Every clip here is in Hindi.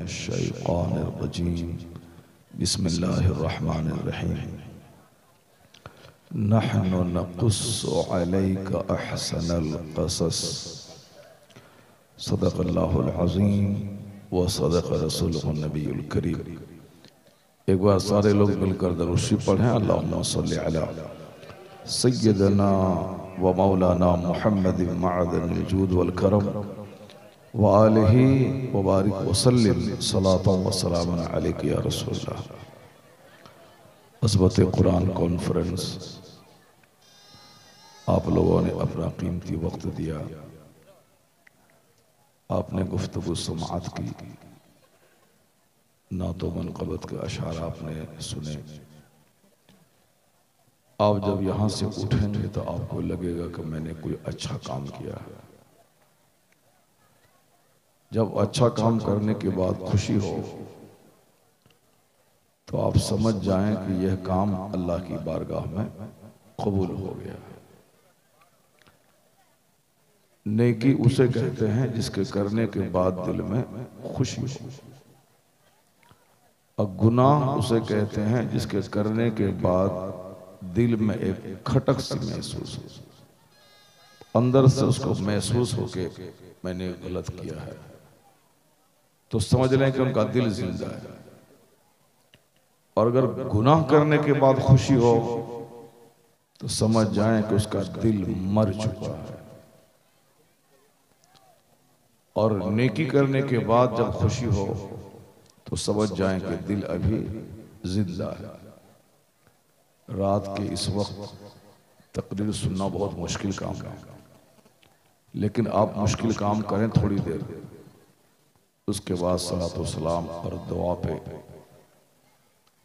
मिनश्शैतानिर्रजीम बिस्मिल्लाहिर्रहमानिर्रहीम। नहनु नक़ुस्सु अलैका अहसनल क़सस सदक़ल्लाहुल अज़ीम व सदक़ रसूलुहुन नबियुल करीम। एक बार सारे लोग मिलकर दरूद शरीफ पढ़ें। अल्लाहुम्मा सल्लि अला सय्यदना व मौलाना मुहम्मद मअदनिल जूद वल करम व आलिहि व बारिक व सल्लिम सलातन व सलामन अलैका या रसूलल्लाह। अज़बत कुरान कॉन्फ्रेंस, आप लोगों ने अपना कीमती वक्त दिया, आपने गुफ्तगू समाअत की, नातो मनक़बत के अशार आपने सुने। आप जब यहाँ से उठेंगे तो आपको लगेगा कि मैंने कोई अच्छा काम किया है। जब अच्छा काम करने के बाद खुशी हो तो आप समझ जाएं कि यह काम अल्लाह की बारगाह में कबूल हो गया है। नेकी उसे कहते हैं जिसके करने के बाद दिल में खुशी हो, और गुनाह उसे कहते हैं जिसके करने के बाद दिल में एक खटक सी महसूस हो, अंदर से उसको महसूस हो के मैंने गलत किया है, तो समझ लें कि उनका दिल जिंदा है। और अगर गुनाह करने के बाद खुशी हो तो समझ जाएं कि उसका दिल मर चुका है। और नेकी करने के बाद जब खुशी हो तो समझ जाएं कि दिल अभी जिंदा है। रात के इस वक्त तकरीर सुनना बहुत मुश्किल काम है, लेकिन आप मुश्किल काम करें थोड़ी देर, उसके बाद सलातो सलाम और दुआ पे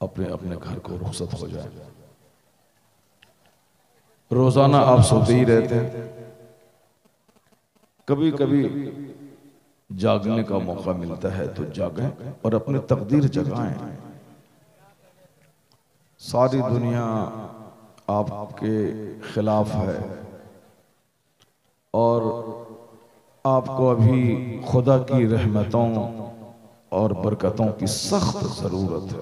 अपने अपने घर को रुखसत हो जाए। रोजाना आप सोते ही रहते हैं, कभी कभी जागने का मौका मिलता है तो जागें और अपनी तकदीर जगाएं। सारी दुनिया आपके खिलाफ है और आपको अभी खुदा की रहमतों और बरकतों की सख्त जरूरत है।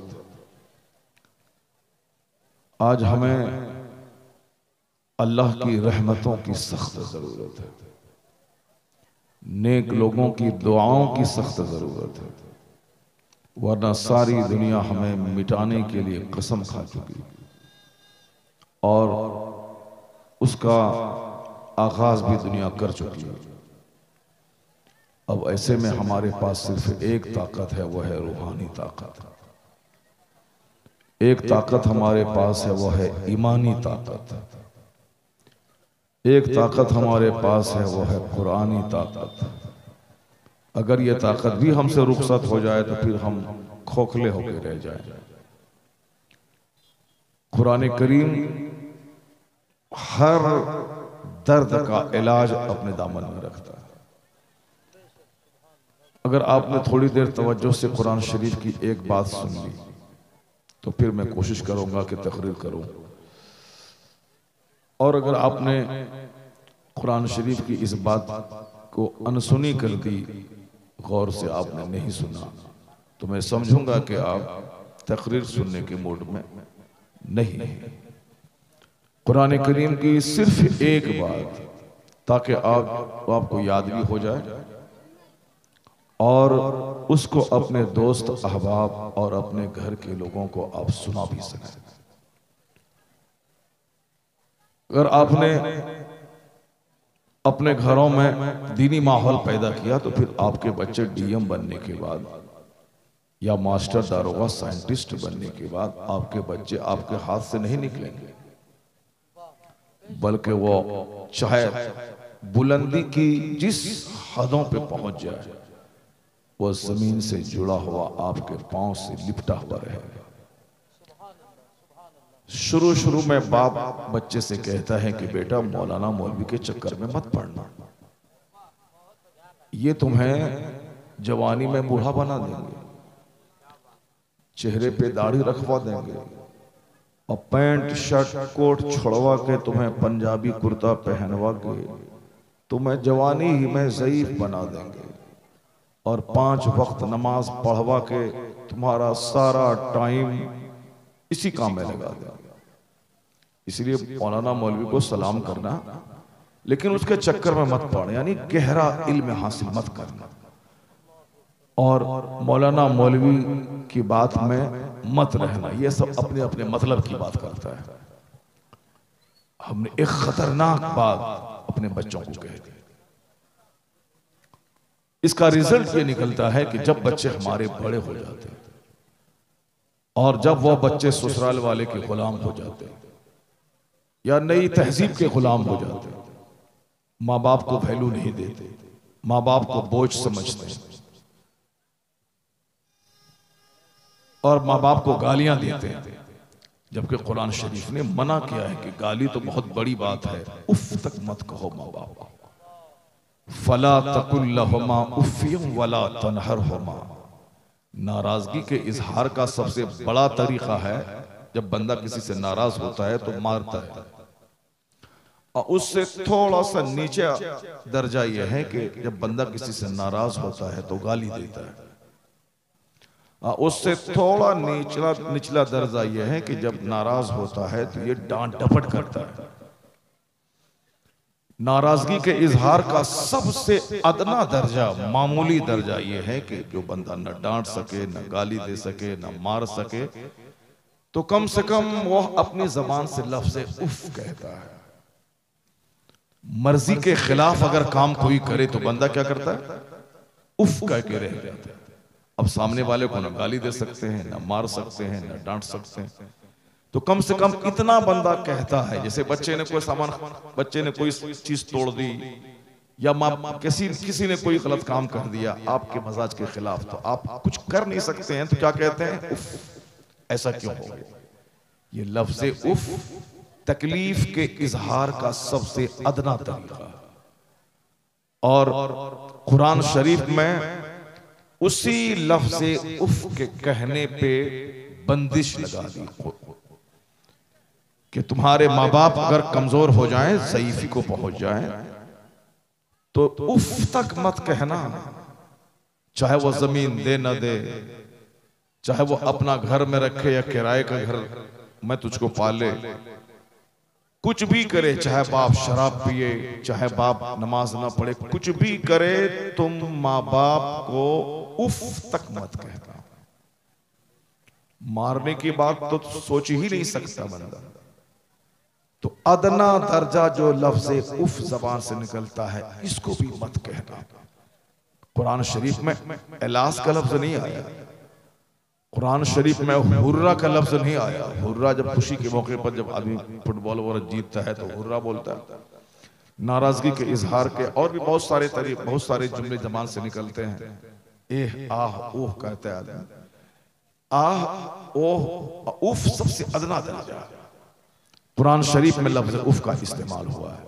आज हमें अल्लाह की रहमतों की सख्त जरूरत है, नेक लोगों की दुआओं की सख्त जरूरत है, वरना सारी दुनिया हमें मिटाने के लिए कसम खा चुकी और उसका आगाज भी दुनिया कर चुकी है। अब ऐसे में हमारे पास सिर्फ एक ताकत है, वह है रूहानी ताकत। एक ताकत हमारे पास है, वह है ईमानी ताकत। एक ताकत हमारे पास है, वह है कुरानी ताकत। अगर यह ताकत भी हमसे रुखसत हो जाए तो फिर हम खोखले होकर रह जाएं। कुरान करीम हर दर्द का इलाज अपने दामन में रखता है। अगर आपने थोड़ी देर तवज्जो से कुरान शरीफ की एक बात सुन ली तो फिर मैं कोशिश करूंगा कि तकरीर करूं, और अगर आपने कुरान शरीफ की इस बात को अनसुनी कर दी, गौर से आपने नहीं सुना, तो मैं समझूंगा कि आप तकरीर सुनने के मूड में नहीं है। कुरान करीम की सिर्फ एक बात, ताकि आपको याद भी हो जाए और उसको अपने दोस्त अहबाब और अपने घर के लोगों को आप सुना भी सकें। अगर आपने अपने घरों में दीनी माहौल पैदा किया तो फिर आपके बच्चे डीएम बनने के बाद या मास्टर, दारोगा, साइंटिस्ट बनने के बाद आपके बच्चे आपके हाथ से नहीं निकलेंगे, बल्कि वो चाहे बुलंदी की जिस हदों पे पहुंच जाए, वो जमीन से जुड़ा हुआ आपके पांव से लिपटा हुआ रहेगा। शुरू में बाप बच्चे से कहता है कि बेटा मौलाना मौलवी के चक्कर में मत पड़ना, ये तुम्हें जवानी में बूढ़ा बना देंगे, चेहरे पे दाढ़ी रखवा देंगे और पैंट शर्ट कोट छोड़वा के तुम्हें पंजाबी कुर्ता पहनवा के तुम्हें जवानी ही में ज़ईफ बना देंगे। और 5 वक्त नमाज पढ़वा के तुम्हारा सारा टाइम इसी काम में लगा दे। इसलिए मौलाना मौलवी को सलाम करना, लेकिन उसके चक्कर में मत पड़, यानी गहरा इल्म हासिल मत करना, और मौलाना मौलवी की बात में मत रहना। ये सब अपने अपने मतलब की बात करता है। हमने एक खतरनाक बात अपने बच्चों को कह दी। इसका रिजल्ट ये निकलता है कि जब बच्चे हमारे बड़े हो जाते हैं और जब वो बच्चे ससुराल वाले के गुलाम हो जाते हैं या नई तहजीब के गुलाम हो जाते हैं, माँ बाप को वैल्यू नहीं देते, माँ बाप को बोझ समझते हैं और माँ बाप को गालियां देते हैं, जबकि कुरान शरीफ ने मना किया है कि गाली तो बहुत बड़ी बात है, उफ तक मत कहो माँ बाप को। फला तकुल लहुमा उफ़्फ़िन वला तनहरहुमा। नाराजगी के इजहार का सबसे बड़ा तरीका है, जब बंदा किसी से नाराज होता है तो मारता है, और उससे थोड़ा सा नीचे दर्जा यह है कि जब बंदा किसी से नाराज होता है तो गाली देता है। उससे थोड़ा निचला दर्जा यह है कि जब नाराज होता है तो ये डांट डपट करता है। नाराजगी के इजहार का सबसे अदना दर्जा, मामूली दर्जा यह है कि जो बंदा न डांट सके, न गाली दे सके, न मार सके, तो कम से कम वो अपनी जबान से लफ्ज़ उफ कहता है। मर्जी के खिलाफ अगर काम कोई करे तो बंदा क्या करता है? उफ कह के रह जाता है। अब सामने वाले को न गाली दे सकते हैं, न मार सकते हैं, न डांट सकते हैं, तो कम से कम इतना बंदा कहता है। जैसे बच्चे ने कोई चीज तोड़ दी या किसी ने कोई गलत काम कर दिया आपके मजाज के खिलाफ, तो आप कुछ कर नहीं सकते हैं, तो क्या कहते हैं? उफ, ऐसा क्यों हो गया? ये लफ्ज़े उफ तकलीफ के इजहार का सबसे अदना तरीका, और कुरान शरीफ में उसी लफ्ज़े उफ के कहने पे बंदिश लगा दी कि तुम्हारे माँ बाप अगर कमजोर हो जाएं, ज़ईफ़ी को पहुंच जाएं, तो उफ तक मत कहना, चाहे वो जमीन दे न दे, चाहे वो अपना घर में रखे या किराए का घर मैं तुझको पाले, कुछ भी करे, चाहे बाप शराब पिए, चाहे बाप नमाज ना पढ़े, कुछ भी करे, तुम माँ बाप को उफ तक मत कहना। मारने की बात तो सोच ही नहीं सकता बंदा, तो अदना दर्जा जो लफ्ज़े उफ जबान से निकलता है, इसको भी मत कहना। कुरान शरीफ में एलास का लफ्ज़ नहीं आया, कुरान शरीफ में हुर्रा का लफ्ज़ नहीं आया। हुर्रा जब खुशी के मौके पर जब आदमी फुटबॉल वगैरह जीतता है तो हुर्रा बोलता है। नाराजगी के इजहार के और भी बहुत सारे जुमले जबान से निकलते हैं। एह आह ओह कहते हैं आदमी, आह ओह उफ सबसे अदना दर्जा। कुरान शरीफ में लफ्ज़ उफ का इस्तेमाल हुआ है,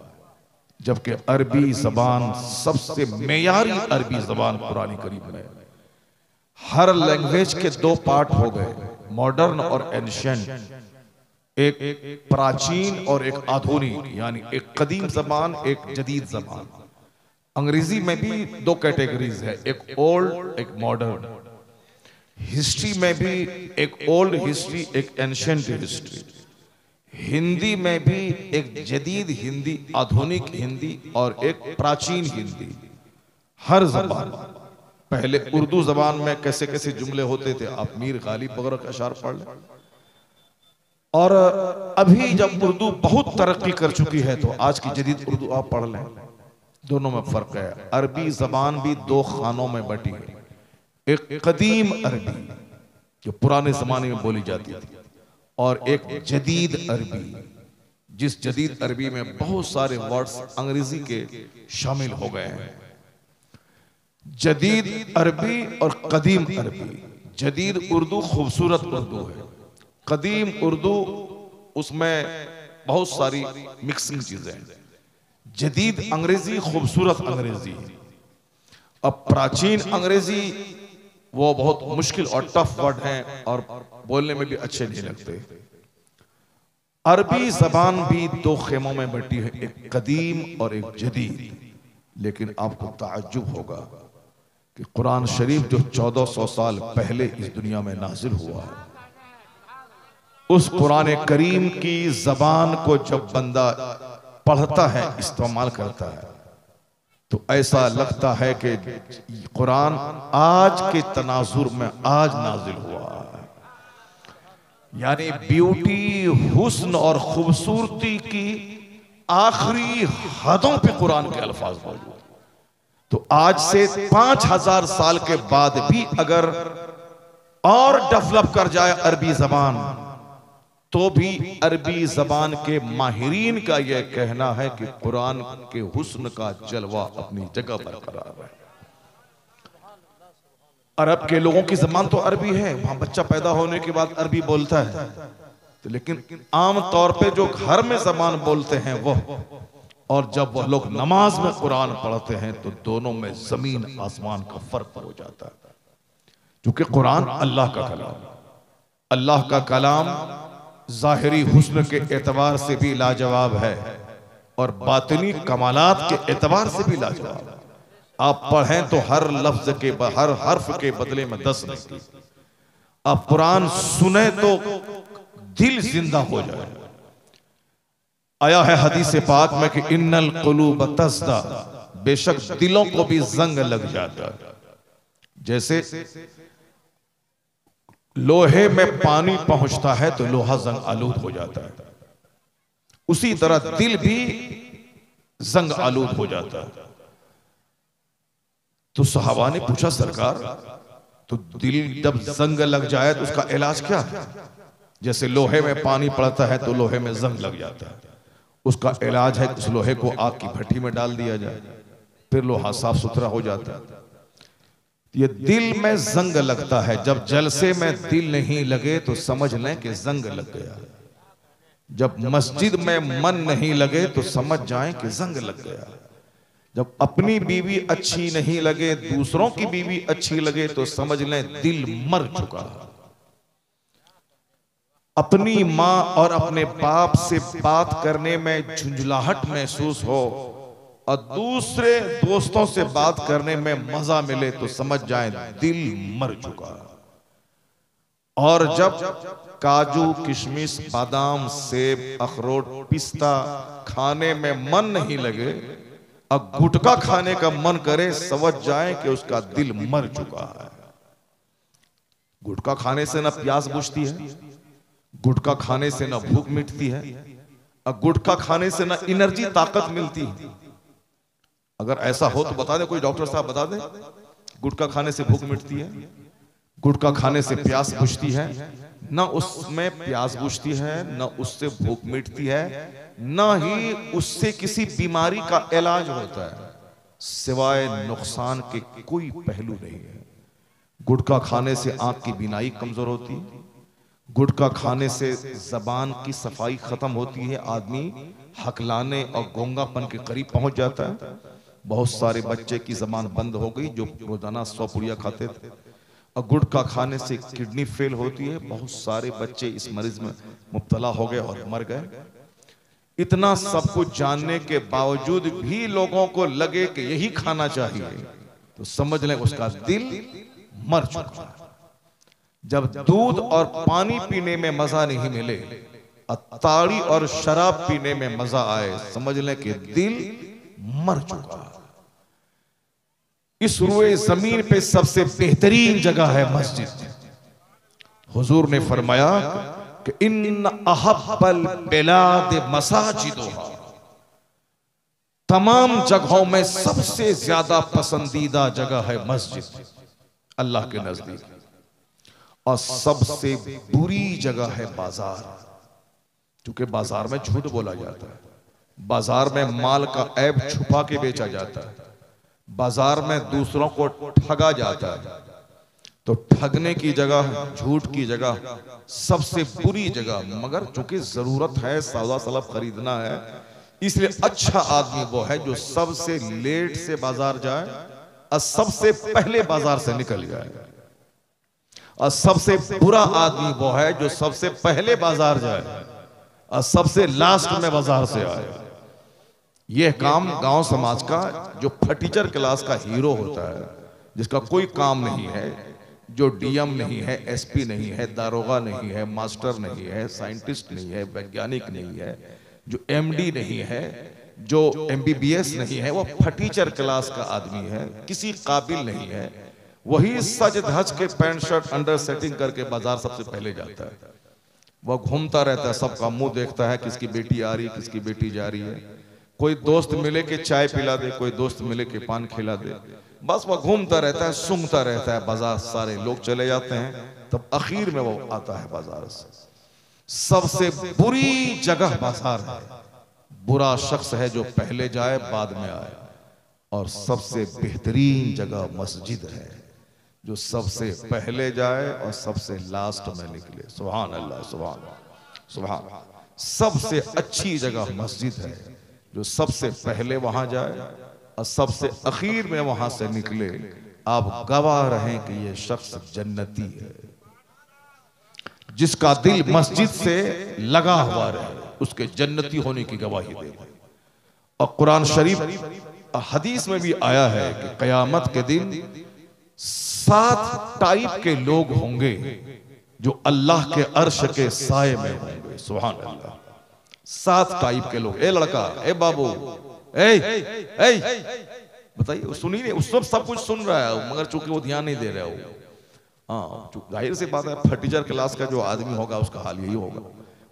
जबकि अरबी जबान सबसे मेयारी अरबी जबान कुरान करीम में। हर लैंग्वेज के 2 पार्ट हो गए, मॉडर्न और एंशिएंट, एक प्राचीन और एक आधुनिक, यानी एक कदीम जबान, एक जदीद जबान। अंग्रेजी में भी 2 कैटेगरीज है, एक ओल्ड एक मॉडर्न। हिस्ट्री में भी एक ओल्ड हिस्ट्री, एक एंशिएंट हिस्ट्री। हिंदी में भी एक जदीद हिंदी, आधुनिक हिंदी और एक प्राचीन हिंदी। हर जबान, पहले उर्दू जबान में कैसे कैसे जुमले होते थे, आप मीर गालिब वगैरह का अशार पढ़ लें, और अभी जब उर्दू बहुत तरक्की कर चुकी है तो आज की जदीद उर्दू आप पढ़ लें, दोनों में फर्क है। अरबी जबान भी 2 खानों में बटी है, एक कदीम अरबी जो पुराने जमाने में बोली जाती थी, और एक जदीद अरबी, जिस जदीद अरबी में बहुत सारे वर्ड्स अंग्रेजी के शामिल हो गए हैं। जदीद अरबी और कदीम अरबी। जदीद उर्दू खूबसूरत उर्दू है, कदीम उर्दू उसमें बहुत सारी मिक्सिंग चीजें हैं। जदीद अंग्रेजी खूबसूरत अंग्रेजी। अब प्राचीन अंग्रेजी वो बहुत मुश्किल और टफ वर्ड हैं और बोलने में भी अच्छे नहीं लगते। अरबी जबान भी 2 खेमों में बटी है, एक कदीम और एक जदीद। लेकिन आपको ताज्जुब होगा कि कुरान शरीफ जो 1400 साल पहले इस दुनिया में नाजिल हुआ है, उस कुरान करीम की जबान को जब बंदा पढ़ता है, इस्तेमाल करता है, तो ऐसा लगता है कि कुरान आज के तनाजुर में आज नाजिल हुआ है। यानी ब्यूटी, हुस्न और खूबसूरती की आखिरी हदों पे कुरान के अल्फाज मौजूद। तो आज से 5000 साल के बाद भी अगर और डेवलप कर जाए अरबी जबान, तो भी अरबी जबान के माहिरीन का यह कहना है कि कुरान के हुस्न का जलवा अपनी जगह बरकरार है। अरब के लोगों की जबान तो अरबी है, वहां बच्चा पैदा होने के बाद अरबी बोलता है, तो लेकिन आम तौर पे जो घर में जबान बोलते हैं वो, और जब वह लोग नमाज में कुरान पढ़ते हैं तो दोनों में जमीन आसमान का फर्क हो जाता है। क्योंकि कुरान अल्लाह का कलाम, अल्लाह का कलाम जाहिरी हुस्न के एतबार से भी लाजवाब है और बातिनी कमालात के एतबार से भी लाजवाब है। आप पढ़ें तो हर लफ्ज के, हर हर्फ के बदले में 10 नहीं। आप कुरान सुने तो दिल जिंदा हो जाए। आया है हदीस पाक में कि इन्नल कुलूब तस्दा, बेशक दिलों को भी जंग लग जाता है। जैसे लोहे में पानी पहुंचता है तो लोहा जंग आलूद हो जाता है, उसी तरह दिल भी जंग आलूद हो जाता है। तो सहाबा ने पूछा, सरकार तो दिल जब जंग लग जाए तो उसका इलाज क्या है? जैसे लोहे में पानी पड़ता है तो लोहे में जंग लग जाता है, उसका इलाज है उस लोहे को आग की भट्टी में डाल दिया जाए, फिर लोहा साफ सुथरा हो जाता है। ये दिल में जंग लगता है, जब जलसे में दिल नहीं लगे तो समझ लें कि जंग लग गया। जब मस्जिद में मन नहीं लगे तो समझ जाएं कि जंग लग गया। जब अपनी बीवी अच्छी नहीं लगे, दूसरों की बीवी अच्छी लगे तो समझ लें दिल मर चुका। अपनी माँ और अपने बाप से बात करने में झुंझलाहट महसूस हो और दूसरे दोस्तों से बात करने में मजा मिले तो समझ जाएं दिल मर चुका। और जब काजू, किशमिश, बादाम, सेब, अखरोट, पिस्ता खाने में मन नहीं लगे और गुटखा खाने का मन करे, समझ जाएं कि उसका दिल मर चुका है। गुटखा खाने से ना प्यास बुझती है, गुटखा खाने से ना भूख मिटती है, और गुटखा खाने से ना एनर्जी, ताकत मिलती है। अगर ऐसा हो तो बता दे, कोई डॉक्टर साहब बता दे, गुटखा खाने से भूख मिटती है, गुटखा खाने से प्यास बुझती है? ना उसमें प्यास बुझती है, ना उससे भूख मिटती है, ना ही उससे किसी बीमारी का इलाज होता है, सिवाय नुकसान के कोई पहलू नहीं है। गुटखा खाने से आंख की बीनाई कमजोर होती है, गुटखा खाने से जबान की सफाई खत्म होती है, आदमी हकलाने और गोंगापन के करीब पहुंच जाता है। बहुत सारे बच्चे की जबान बंद हो गई जो रोजाना 100 पुड़िया खाते थे, और गुटखा खाने से किडनी फेल होती है। बहुत सारे बच्चे इस मरीज में मुब्तला हो गए और मर गए। इतना सब कुछ जानने के बावजूद भी लोगों को लगे कि यही खाना चाहिए, तो समझ लें उसका दिल मर चुका है। जब दूध और पानी पीने में मजा नहीं मिले, ताड़ी और शराब पीने में मजा आए, समझ लें कि दिल मर चुका। इस रुए जमीन पे सबसे बेहतरीन जगह है मस्जिद। हुजूर ने फरमाया कि इन अहब्बल बिलाद मसाजिदुहा, तमाम जगहों में सबसे ज्यादा पसंदीदा जगह है मस्जिद अल्लाह के नजदीक, और सबसे बुरी जगह है बाजार। क्योंकि बाजार में झूठ बोला जाता है, बाजार में माल का ऐब छुपा के बेचा जाता है, बाजार में दूसरों को ठगा जाता है। तो ठगने की जगह, झूठ की जगह सबसे बुरी जगह। मगर चूंकि जरूरत है, सौदा सलब खरीदना है, इसलिए अच्छा आदमी वो है जो सबसे लेट से बाजार जाए और सबसे पहले बाजार से निकल जाए, और सबसे बुरा आदमी वो है जो सबसे पहले बाजार जाए और सबसे लास्ट में बाजार से आए। यह काम गांव समाज का जो फटीचर क्लास का हीरो होता है, जिसका कोई काम नहीं है, जो डीएम नहीं है, एसपी नहीं है, दारोगा नहीं है, मास्टर नहीं है, साइंटिस्ट नहीं है, वैज्ञानिक नहीं है, जो एमडी नहीं है, जो एमबीबीएस नहीं है, वो फटीचर क्लास का आदमी है, किसी काबिल नहीं है, वही सज धज के पैंट शर्ट अंडर सेटिंग करके बाजार सबसे पहले जाता है। वह घूमता रहता है, सबका मुंह देखता है, किसकी बेटी आ रही है, किसकी बेटी जा रही है, कोई दोस्त मिले के चाय पिला दे, कोई दोस्त मिले के पान खिला दे, बस वह घूमता रहता है, सूंघता रहता है बाजार। सारे लोग चले जाते हैं, तब आखिर में वो आता है बाजार से। सबसे बुरी जगह बाजार है, बुरा शख्स है जो पहले जाए बाद में आए, और सबसे बेहतरीन जगह मस्जिद है, जो सबसे पहले जाए और सबसे लास्ट में निकले। सुभान अल्लाह, सुभान सुभान। सबसे अच्छी जगह मस्जिद है, जो सबसे पहले वहां जाए और सबसे आखिर में वहां से निकले। आप गवाह रहें कि यह शख्स जन्नती है। जिसका दिल मस्जिद से लगा हुआ रहे, उसके जन्नती होने की गवाही दे। और कुरान शरीफ हदीस में भी आया है कि कयामत के दिन 7 टाइप के लोग होंगे जो अल्लाह के अर्श के साए में होंगे। सुभान अल्लाह। 7 टाइप के लोग। ए लड़का, ए बाबू, बताइए, सुनी नहीं, उस सब कुछ सुन रहा है, मगर चूंकि वो ध्यान नहीं दे रहा हो। हाँ, जाहिर सी बात है, फटीचर क्लास का जो आदमी होगा उसका हाल यही होगा।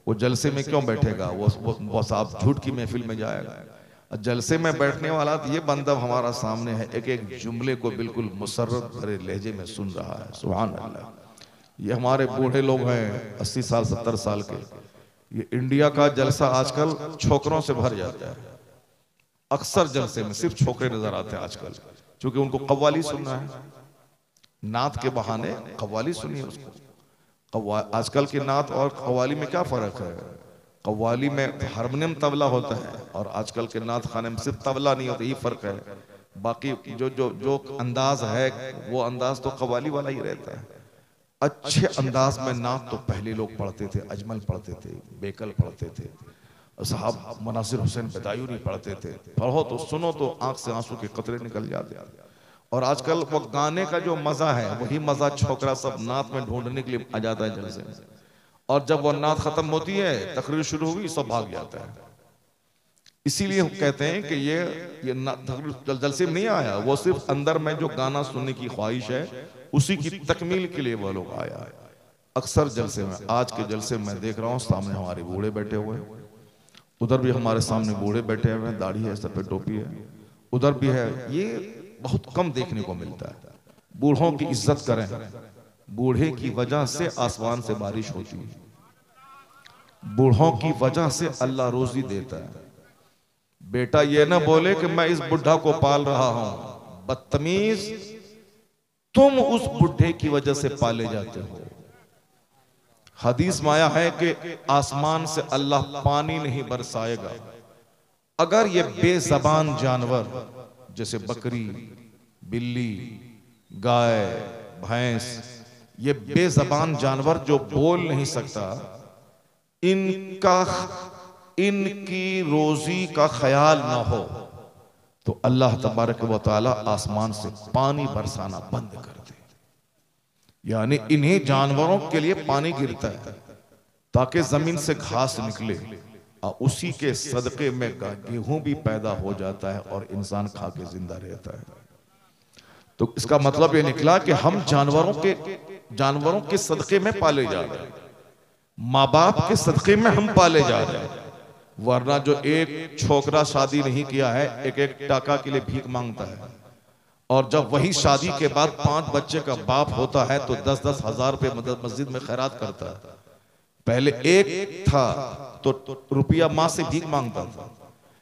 वो जलसे में क्यों बैठेगा? वो साहब झूठ की महफिल में जाएगा। जलसे में बैठने वाला तो ये बंदा हमारा सामने है, एक एक जुमले को बिल्कुल मुसर्रत भरे लहजे में सुन रहा है। सुभान अल्लाह। ये हमारे बूढ़े लोग हैं 80 साल 70 साल के, ये इंडिया का जलसा आजकल छोकरों से भर जाता है। अक्सर जलसे में सिर्फ छोकरे नजर आते हैं आजकल, क्योंकि उनको कव्वाली सुनना है। नात के बहाने कव्वाली सुनिए उसको। आजकल की नात और कव्वाली में क्या फर्क है? कव्वाली में हारमोनियम तबला होता है, और आजकल के नात खाने में सिर्फ तबला नहीं होता, यही फर्क है। बाकी जो अंदाज है, वो अंदाज तो कव्वाली वाला ही रहता है। अच्छे अंदाज में नात तो पहले लोग पढ़ते थे, अजमल पढ़ते थे, बेकल पढ़ते थे, साहब मनासिर हुसैन बदायूनी पढ़ते थे। पढ़ो तो सुनो तो आंख से आंसू के कतरे निकल जाते। और आजकल वो गाने का जो मजा है, वही मजा छोकरा सब नात में ढूंढने के लिए आ जाता है जलसे में। और जब वो नात खत्म होती है, तकरीर शुरू हुई, सब भाग जाता है। इसीलिए हम कहते हैं कि ये जलसे में नहीं आया, वो सिर्फ अंदर में जो गाना सुनने की ख्वाहिश है, उसी की तकमील के लिए वो लोग आया है। अक्सर जलसे में, आज के जलसे में देख रहा हूँ, सामने हमारे बूढ़े बैठे हुए हैं, उधर भी हमारे सामने बूढ़े बैठे हुए हैं, दाढ़ी है, सर पे टोपी है, उधर भी है। ये बहुत कम देखने को मिलता है। बूढ़ों की इज्जत करें, बूढ़े की वजह से आसमान से बारिश होती है, बूढ़ों की वजह से अल्लाह रोजी देता है। बेटा ये ना बोले कि मैं इस बुढ़ा को पाल रहा हूं, बदतमीज, तुम उस बुढ़े की वजह से पाले जाते हो। हदीस में आया है कि आसमान से अल्लाह पानी नहीं बरसाएगा अगर ये बेज़बान जानवर जैसे बकरी, बिल्ली, गाय, भैंस, ये बेज़बान जानवर जो बोल नहीं सकता, इनकी रोजी का ख्याल ना हो, तो अल्लाह तबारक व तआला आसमान से पानी बरसाना बंद कर दे। यानी इन्हीं जानवरों के लिए पानी गिरता है ताकि जमीन से घास निकले, और उसी के सदके में गेहूं भी पैदा हो जाता है और इंसान खा के जिंदा रहता है। तो इसका मतलब ये निकला कि हम जानवरों के सदके में पाले जा रहे हैं, माँ बाप के सदके में हम पाले जा रहे हैं। वरना जो एक छोकरा शादी नहीं किया है, एक एक टाका के लिए भीख मांगता है, और जब वही शादी के बाद 5 बच्चे का बाप होता है तो 10-10 हजार रुपए मस्जिद में खैरात करता है। पहले एक था तो रुपया माँ से भीख मांगता था,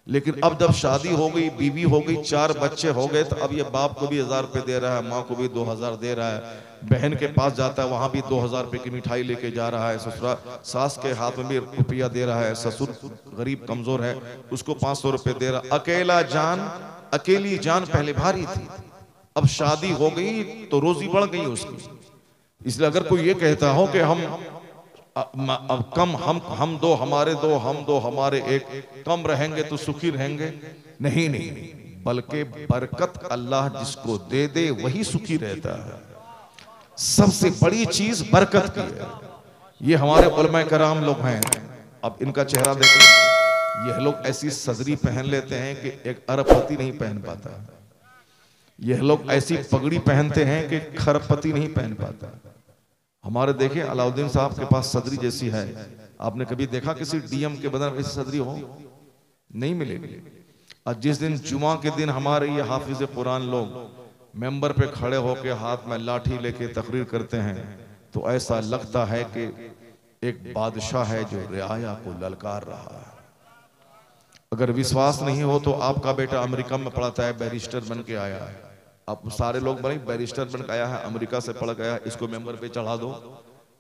लेकिन अब जब शादी हो गई, बीवी हो गई, 4 बच्चे हो गए, तो अब ये बाप को भी 1000 रुपए दे रहा है, माँ को भी 2000 दे रहा है, बहन के पास जाता है वहां भी 2000 रुपए की मिठाई लेके जा रहा है, ससुरा सास के हाथ में भी रुपया दे रहा है, ससुर गरीब कमजोर है उसको 500 रुपए दे रहा। अकेली जान पहले भारी थी, अब शादी हो गई तो रोजी बढ़ गई उसकी। इसलिए अगर कोई ये कहता हो कि अब कम हम दो हमारे दो, हम दो हमारे एक, कम रहेंगे तो सुखी रहेंगे, नहीं, बल्कि बरकत अल्लाह जिसको दे दे वही सुखी रहता है। सबसे बड़ी चीज बरकत की है। ये हमारे उलमा कराम लोग हैं, अब इनका चेहरा देखो, यह लोग ऐसी सदरी पहन लेते हैं कि एक अरबपति नहीं पहन पाता। यह लोग ऐसी पगड़ी पहनते हैं कि खरबपति नहीं पहन पाता। हमारे देखे अलाउद्दीन साहब के पास सदरी जैसी है। आपने कभी देखा किसी डीएम के बदन वैसी सदरी हो? नहीं मिलेगी। और जिस दिन जुमा के दिन हमारे ये हाफिज कुरान लोग मेंबर पे खड़े होकर हाथ में लाठी लेके तकरीर करते हैं तो ऐसा लगता है कि एक बादशाह है जो रियाया को ललकार रहा है। अगर विश्वास नहीं हो तो आपका बेटा अमेरिका में पढ़ता है, बैरिस्टर बन के आया है। अब सारे लोग बने बैरिस्टर बन के आया है, अमेरिका से पढ़ गया, इसको मेंबर पे चढ़ा दो,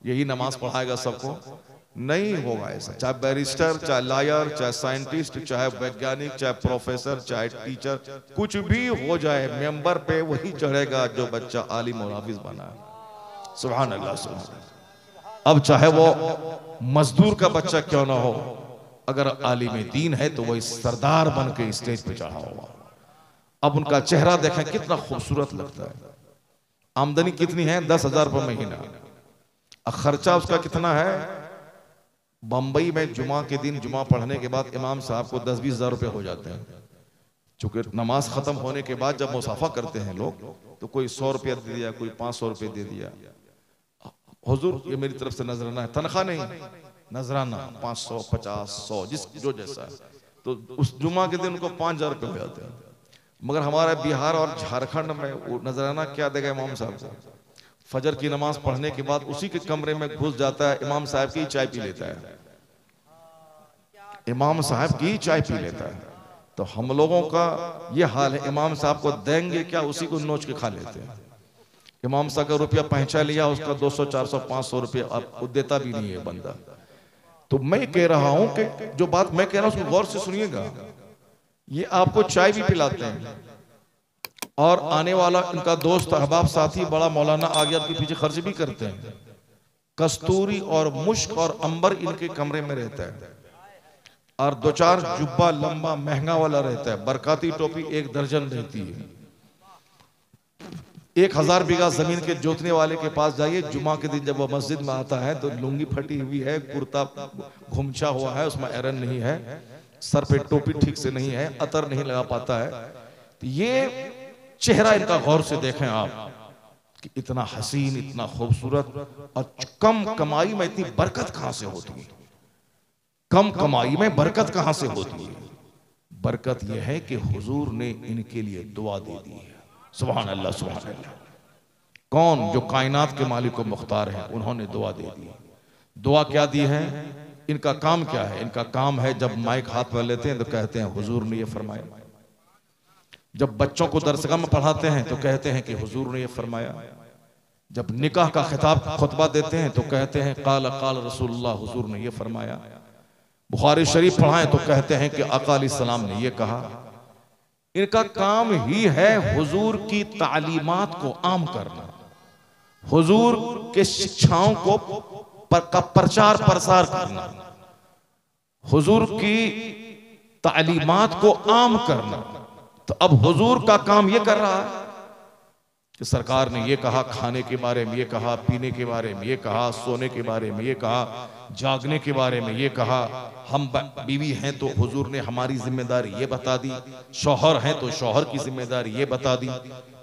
यही नमाज पढ़ाएगा सबको। नहीं होगा ऐसा। चाहे बैरिस्टर, चाहे लॉयर, चाहे साइंटिस्ट, चाहे वैज्ञानिक, चाहे प्रोफेसर, चाहे टीचर, कुछ भी हो जाए, मेंबर पे वही चढ़ेगा जो बच्चा आलिम और हाफिज बना है। सुभान अल्लाह, सुभान अल्लाह। अब चाहे वो मजदूर का बच्चा क्यों ना हो, अगर आलिम दीन है तो वही सरदार बन के स्टेज पे चढ़ा हुआ। अब उनका चेहरा देखें कितना खूबसूरत लगता है। आमदनी कितनी है? 10,000 रुपये महीना। खर्चा उसका कितना है? बंबई में जुमा के दिन जुमा पढ़ने के बाद इमाम साहब को 10-20 हज़ार रुपये हो जाते हैं। चूंकि नमाज खत्म होने के बाद जब मुसाफा करते हैं लोग तो कोई 100 रुपया दे दिया, कोई 500 रुपये दे दिया। हुजूर ये मेरी तरफ से नजराना है, तनख्वाह नहीं, नजराना 500, 50, 100 जिस जो जैसा है। तो उस जुमा के दिन उनको 5,000 रुपये हो जाते हैं। मगर हमारे बिहार और झारखंड में वो नजराना क्या देगा इमाम साहब को? फजर की नमाज पढ़ने के बाद उसी के कमरे में घुस जाता है, इमाम साहब की चाय पी लेता है, इमाम साहब की चाय पी लेता है। तो हम लोगों का ये हाल है, इमाम साहब को देंगे क्या, उसी को नोच के खा लेते हैं। इमाम साहब का रुपया पहुंचा लिया, उसका 200, 400, 500 रुपया अब देता भी नहीं है बंदा। तो मैं कह रहा हूं कि जो बात मैं कह रहा हूं उसको गौर से सुनिएगा। ये आपको चाय भी पिलाते हैं और आने वाला इनका दोस्त अहबाब साथी बड़ा मौलाना आ गया, उनके पीछे खर्च भी करते हैं। कस्तूरी और मुश्क और अंबर इनके कमरे में रहता है और 2-4 जुब्बा लंबा महंगा वाला रहता है। बरकाती टोपी 1 दर्जन रहती है। 1000 बीघा जमीन के जोतने वाले के पास जाइए, जुमा के दिन जब वो मस्जिद में आता है तो लुंगी फटी हुई है, कुर्ता घुमछा हुआ है, उसमें आयरन नहीं है, सर पे टोपी ठीक से नहीं है, अतर नहीं लगा पाता है। तो ये चेहरा इनका गौर से देखें आप कि इतना हसीन, इतना खूबसूरत, और कम कमाई में इतनी बरकत कहां से होती है? कम कमाई में बरकत कहां से होती है? बरकत यह है कि हुजूर ने इनके लिए दुआ दे दी है। सुभान अल्लाह, सुभान अल्लाह। कौन? जो कायनात के मालिक व मुख्तार हैं, उन्होंने दुआ दे दी। दुआ क्या दी है? इनका काम क्या है? इनका काम है जब माइक हाथ में लेते हैं तो कहते हैं हुजूर ने ये फरमाया। जब बच्चों को दरसगाह में पढ़ाते हैं तो कहते हैं कि हुजूर ने ये फरमाया। जब निकाह का खिताब खुतबा देते हैं तो कहते हैं काल काल रसूलुल्लाह, हुजूर ने ये फरमाया। बुखारी शरीफ पढ़ाएं तो कहते हैं कि आका अलैहिस्सलाम ने ये कहा। इनका काम ही है हुजूर की तालीमात को आम करना, हुजूर के शिक्षाओं को का प्रचार प्रसार करना, हुजूर की तालीमात को आम करना। तो अब हुजूर का काम ये कर रहा है कि सरकार ने ये कहा, खाने के बारे में ये कहा, पीने के बारे में ये कहा, सोने के बारे में ये कहा, जागने के बारे में ये कहा। हम बीवी हैं तो हुजूर ने हमारी जिम्मेदारी ये बता दी, शौहर हैं तो शौहर की जिम्मेदारी ये बता दी,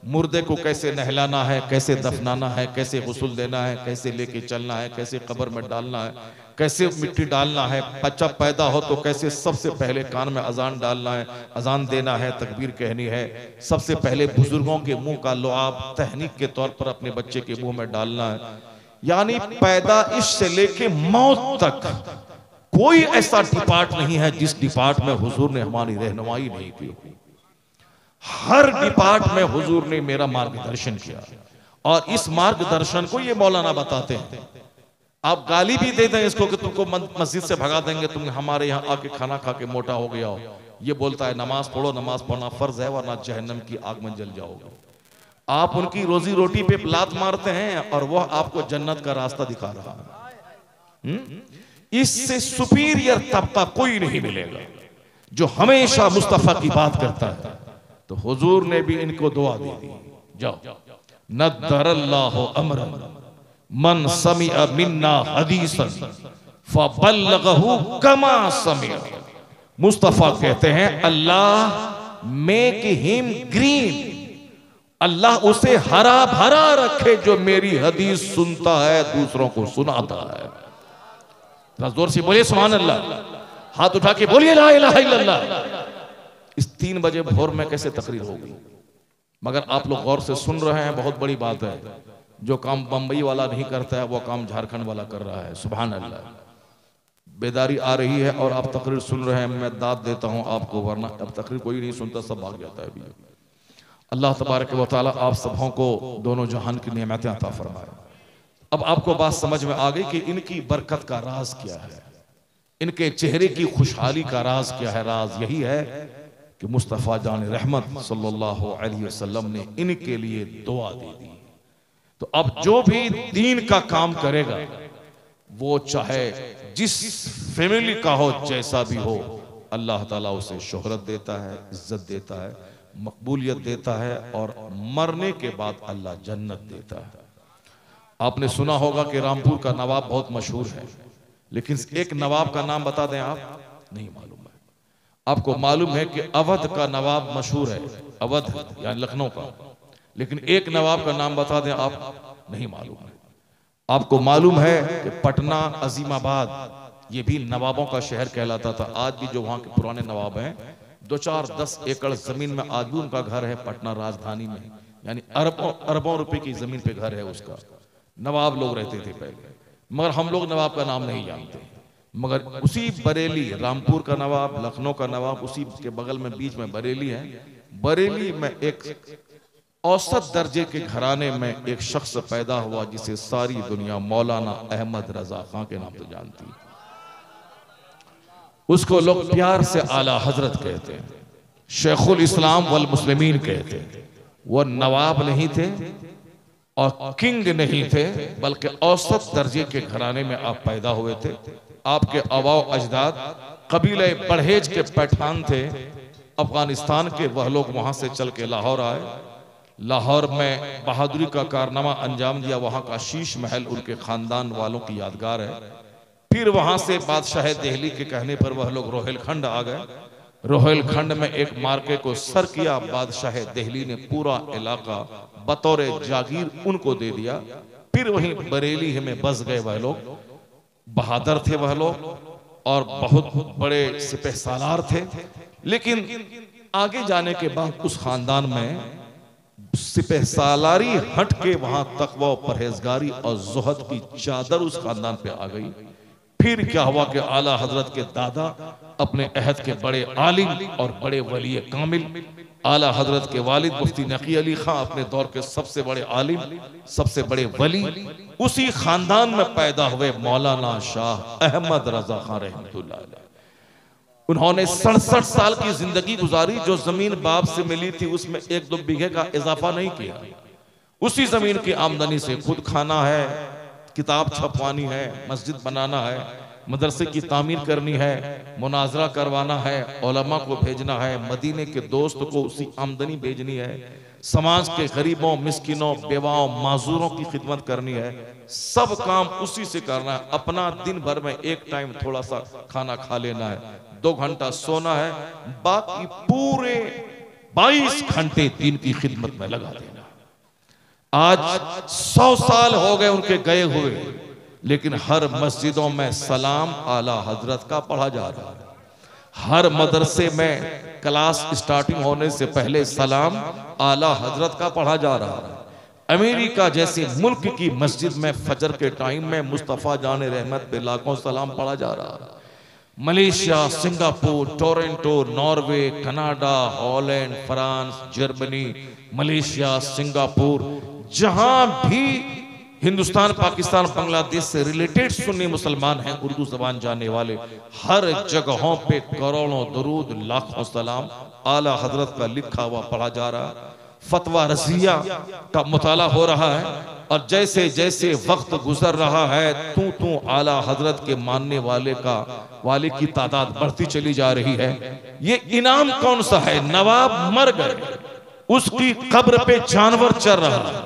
मुर्दे को कैसे नहलाना है, कैसे दफनाना है, कैसे गुस्ल देना है, कैसे लेके चलना है, कैसे कब्र में डालना है, कैसे मिट्टी डालना है, बच्चा पैदा हो तो कैसे सबसे पहले कान में अजान डालना है, अजान देना है, तकबीर कहनी है, सबसे पहले बुजुर्गों के मुंह का लुआब तहनीक के तौर पर अपने बच्चे के मुंह में डालना है। यानी पैदाइश से लेके मौत तक कोई ऐसा डिपार्ट नहीं है जिस डिपार्ट में हुजूर ने हमारी रहनुमाई नहीं की। हर डिपार्ट में हुजूर ने मेरा मार्गदर्शन किया और इस मार्गदर्शन को ये मौलाना बताते हैं। आप गाली भी दे दें इसको कि तुमको मस्जिद से भगा देंगे, तुम हमारे यहाँ आके खाना खा के मोटा हो गया हो। ये बोलता है नमाज पढ़ो, नमाज पढ़ना फर्ज है वरना जहन्नम की आग में जल जाओगे। आप उनकी रोजी रोटी पे लात मारते हैं और वह आपको जन्नत का रास्ता दिखा रहा है। इससे सुपीरियर तबका कोई नहीं मिलेगा जो हमेशा मुस्तफा की बात करता है। तो हुजूर ने भी इनको दुआ दे दी, जाओ नद्दरल्लाहु अमरन मन समिअ मिन्ना हदीसन फबल्लगहु कमा समिअ। मुस्तफा कहते हैं अल्लाह मेक हिम ग्रीन, अल्लाह उसे हरा भरा रखे जो मेरी हदीस सुनता है, दूसरों को सुनाता है। जोर से बोलिए सुभान अल्लाह, हाथ उठा के बोलिए ला इलाहा इल्लल्लाह। इस 3 बजे भोर में कैसे तकरीर होगी? मगर आप लोग गौर से सुन रहे हैं, बहुत बड़ी बात है। जो काम बंबई वाला नहीं करता है वो काम झारखंड वाला कर रहा है। सुभान अल्लाह, बेदारी आ रही है और आप तकरीर सुन रहे हैं। मैं दाद देता हूं आपको, वरना अब तकरीर कोई नहीं सुनता, सब भाग जाता है अभी। अल्लाह तबारक व तआला आप सबों को दोनों जहान की नेमतें अता फरमाए। अब आपको बात समझ में आ गई कि इनकी बरकत का राज क्या है, इनके चेहरे की खुशहाली का राज क्या है। राज यही है कि मुस्तफ़ा जान रहमत सल्लल्लाहु अलैहि वसल्लम ने इनके लिए दुआ दे दी। तो अब जो भी दीन का काम करेगा, वो चाहे जिस फैमिली का हो, जैसा भी हो, अल्लाह ताला उसे शोहरत देता है, इज्जत देता है, मकबूलियत देता है, और मरने के बाद अल्लाह जन्नत देता है। आपने सुना होगा कि रामपुर का नवाब बहुत मशहूर है, लेकिन एक नवाब का नाम बता दें आप, नहीं मालूम है। आपको मालूम है कि अवध का नवाब मशहूर है, अवध यानी लखनऊ का, लेकिन एक नवाब का नाम बता दें आप, नहीं मालूम है। आपको मालूम है कि पटना अजीमाबाद ये भी नवाबों का शहर कहलाता था। आज भी जो वहां के पुराने नवाब हैं, 2-4-10 एकड़ जमीन में आज भी उनका घर है पटना राजधानी में, यानी अरबों रुपए की जमीन पे घर है उसका। नवाब लोग रहते थे पहले, मगर हम लोग नवाब का नाम नहीं जानते। मगर उसी बरेली, रामपुर का नवाब, लखनऊ का नवाब, उसी के बगल में बीच में बरेली है। बरेली में एक औसत दर्जे के घराने में एक शख्स पैदा हुआ जिसे सारी दुनिया मौलाना अहमद रजा खां के नाम से जानती है। उसको लोग प्यार से आला हजरत कहते हैं, शेखुल इस्लाम वल मुस्लिमीन कहते हैं। वो नवाब नहीं थे और किंग नहीं थे, बल्कि औसत दर्जे के घराने में आप पैदा हुए थे। आपके अवाओ अजदाद कबीले बरहेज के पठान थे, अफगानिस्तान के। वह लोग वहां से चल के लाहौर आए, लाहौर में बहादुरी का कारनामा अंजाम दिया। वहां का शीश महल उनके खानदान वालों की यादगार है। फिर वहां से बादशाह दिल्ली के कहने पर वह लोग रोहिलखंड आ गए। रोहिलखंड में एक मार्के को सर किया। बादशाह दिल्ली ने पूरा इलाका बतौर जागीर उनको दे दिया। फिर वहीं बरेली में बस गए वह लोग। बहादुर थे वह लोग और बहुत बड़े सिपह सालार थे। लेकिन आगे जाने के बाद उस खानदान में सिपह सालारी हट के वहां तकवा, परहेजगारी और जुहद की चादर उस खानदान पे आ गई। फिर क्या हुआ कि आला हजरत के दादा अपने अहद के बड़े आलिम और बड़े वली कामिल, आला हजरत के वालिद मुफ्ती नकी अली खां अपने दौर के सबसे बड़े आलिम, सबसे बड़े वली, उसी खानदान में पैदा हुए मौलाना शाह अहमद रजा खां रहमतुल्लाह अलैह। उन्होंने 67 साल की जिंदगी गुजारी। जो जमीन बाप से मिली थी उसमें 1-2 बीघे का इजाफा नहीं किया। उसी जमीन की आमदनी से खुद खाना है, किताब छपवानी है, मस्जिद बनाना है, मदरसे की तामीर करनी है, मुनाजरा करवाना है, उलमा को भेजना है, मदीने के दोस्त को उसी आमदनी भेजनी है, समाज के गरीबों, मिस्किनों, बेवाओं, माजूरों की खिदमत करनी है। सब काम उसी से करना है। अपना दिन भर में एक टाइम थोड़ा सा खाना खा लेना है, 2 घंटा सोना है, बाकी पूरे 22 घंटे दिन की खिदमत में लगा देना। आज 100 साल हो गए उनके गए हुए, लेकिन हर मस्जिदों में सलाम आला हजरत का पढ़ा जा रहा है। हर मदरसे में क्लास स्टार्टिंग होने से पहले सलाम आला हजरत का पढ़ा जा रहा है। अमेरिका जैसे मुल्क की मस्जिद में फजर के टाइम में मुस्तफ़ा जान रहमत पे लाखों सलाम पढ़ा जा रहा है। Malaysia, Singapore, Toronto, Norway, Canada, Holland, France, Germany, Malaysia, Singapore, जहां भी हिंदुस्तान, पाकिस्तान, बांग्लादेश से रिलेटेड सुन्नी मुसलमान हैं, उर्दू जबान जानने वाले, हर जगहों पे करोड़ों दरूद, लाखों सलाम आला हजरत का लिखा हुआ पढ़ा जा रहा है। फतवा रजिया का मुताला हो रहा है। और जैसे जैसे वक्त गुजर रहा है तू आला हजरत के मानने वाले की तादाद बढ़ती चली जा रही है। ये इनाम कौन सा है? नवाब मर गए, उसकी कब्र पे जानवर चल रहा है,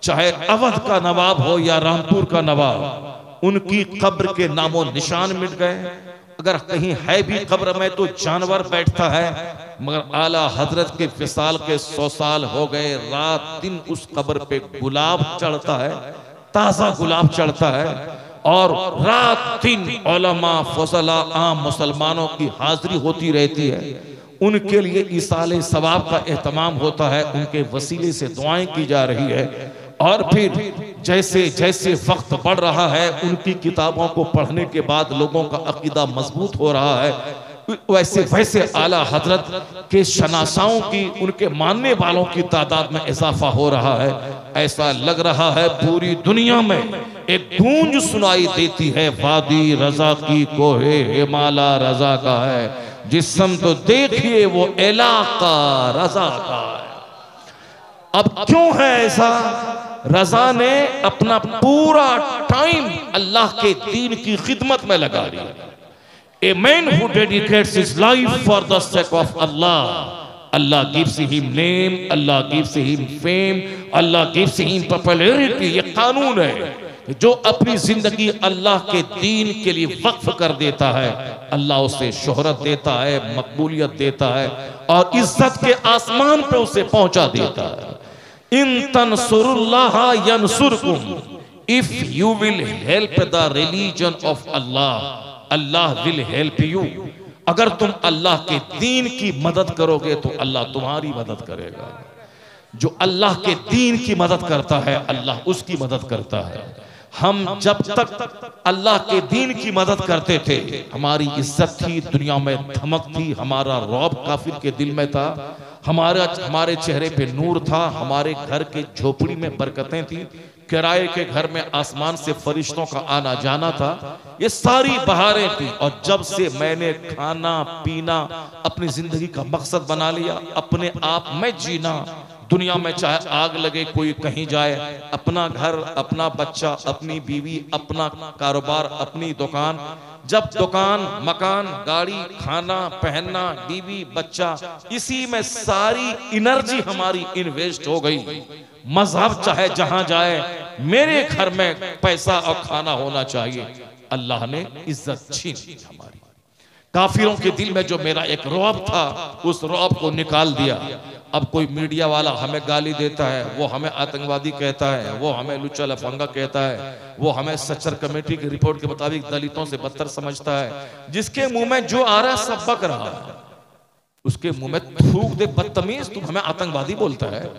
चाहे अवध का नवाब हो या रामपुर का नवाब, उनकी कब्र के नामो निशान मिट गए। अगर कहीं है भी कब्र में तो जानवर बैठता है, मगर आला हजरत के फिसाल के 100 साल हो गए, रात दिन उस कब्र पे गुलाब चढ़ता है, ताजा गुलाब चढ़ता है, और रात दिन उलमा फज़ला आम मुसलमानों की हाजिरी होती रहती है। उनके लिए इसाले सवाब का एहतमाम होता है, उनके वसीले से दुआएं की जा रही है। और फिर जैसे जैसे वक्त बढ़ रहा है, उनकी किताबों को पढ़ने के बाद लोगों का अकीदा मजबूत हो रहा है, वैसे वैसे आला हजरत के शनासाओं की, उनके मानने वालों की तादाद में इजाफा हो रहा है। ऐसा लग रहा है पूरी दुनिया में एक गूंज सुनाई देती है, वादी रजा की कोहे हिमाला रजा का है, जिस्म तो देखिए वो इलाका रजा का है। अब क्यों है ऐसा? रजा ने अपना पूरा टाइम अल्लाह के दीन की खिदमत में लगा दिया। A man who dedicates his life for the sake of Allah, Allah gives him name, Allah gives him fame, Allah gives him popularity। ये कानून है, जो अपनी जिंदगी अल्लाह के दीन के लिए वक्फ कर देता है, अल्लाह उसे शोहरत देता है, मकबूलियत देता है, और इज्जत के आसमान पे उसे पहुंचा देता है। इन तनसुरुल्लाह यंसुरकुम, if you will help the religion of Allah, Allah will help you. अगर तुम अल्लाह के दीन की मदद करोगे तो अल्लाह तुम्हारी मदद करेगा। जो अल्लाह के दीन की मदद करता है, अल्लाह उसकी मदद करता है। हम जब तक अल्लाह के दीन की मदद करते थे, हमारी इज्जत थी, दुनिया में धमक थी, हमारा रौब काफिर के दिल में था, हमारे चेहरे पे नूर था, हमारे घर के झोपड़ी में बरकतें थी, किराए के घर में आसमान से फरिश्तों का आना जाना था, ये सारी बहारें थी। और जब से मैंने खाना पीना अपनी जिंदगी का मकसद बना लिया, अपने आप में जीना, दुनिया में चाहे आग लगे, कोई कहीं जाए, अपना घर, अपना बच्चा, अपनी बीवी, अपना कारोबार, अपनी दुकान, जब दुकान, मकान, गाड़ी, खाना, पहनना, बीवी, बच्चा, इसी में सारी एनर्जी हमारी इन्वेस्ट हो गई। मजहब चाहे जहां जाए, मेरे घर में पैसा और खाना होना चाहिए। अल्लाह ने इज्जत छीन ली हमारी। काफिरों के दिल में जो मेरा एक रौब था, उस रौब को निकाल दिया। अब कोई मीडिया वाला हमें गाली देता है, वो हमें आतंकवादी कहता है, वो हमें लुच्चा लफंगा कहता है, वो हमें सच्चर कमेटी की रिपोर्ट के मुताबिक दलितों से बदतर समझता है। जिसके मुंह में जो आ रहा है सब बक रहा है, उसके मुंह में थूक दे, बदतमीज तुम हमें आतंकवादी बोलता है।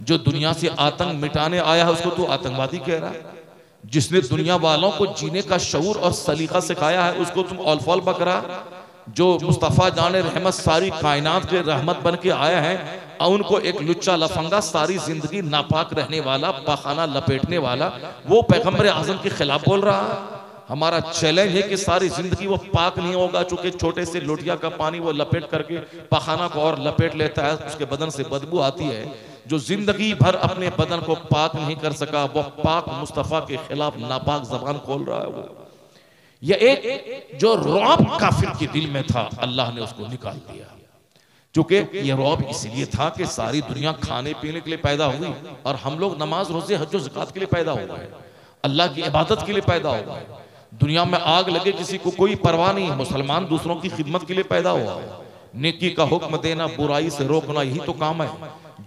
जो दुनिया से आतंक मिटाने आया है उसको तू आतंकवादी कह रहा है। जिसने दुनिया वालों को जीने का शऊर और सलीका सिखाया है उसको तुम ऑलफॉल बक रहा। जो मुस्तफ़ा जाने रहमत सारी कायनात के रहमत बन के आया है, और उनको एक लुच्चा लफंगा सारी जिंदगी नापाक रहने वाला, पाखाना लपेटने वाला, वो पैगंबर आजम के खिलाफ बोल रहा है। हमारा चैलेंज है कि सारी जिंदगी वो पाक नहीं होगा, चूंकि छोटे से लोटिया का पानी वो लपेट करके पाखाना को और लपेट लेता है, उसके बदन से बदबू आती है। जो जिंदगी भर अपने बदन को पाक नहीं कर सका, वो पाक मुस्तफ़ा के खिलाफ नापाक जबान खोल रहा है। वो ये एक जो रौब काफिर के दिल में था, अल्लाह ने उसको निकाल दिया। चूंकि ये रौब इसलिए था कि सारी दुनिया खाने पीने के लिए पैदा हुई, और हम लोग नमाज रोजे हज ज़कात के लिए पैदा हो गए, अल्लाह की इबादत के लिए पैदा हो गए। दुनिया में आग लगे किसी को कोई परवाह नहीं, मुसलमान दूसरों की खिदमत के लिए पैदा हुआ है। नेकी का हुक्म देना, बुराई से रोकना, यही तो काम है।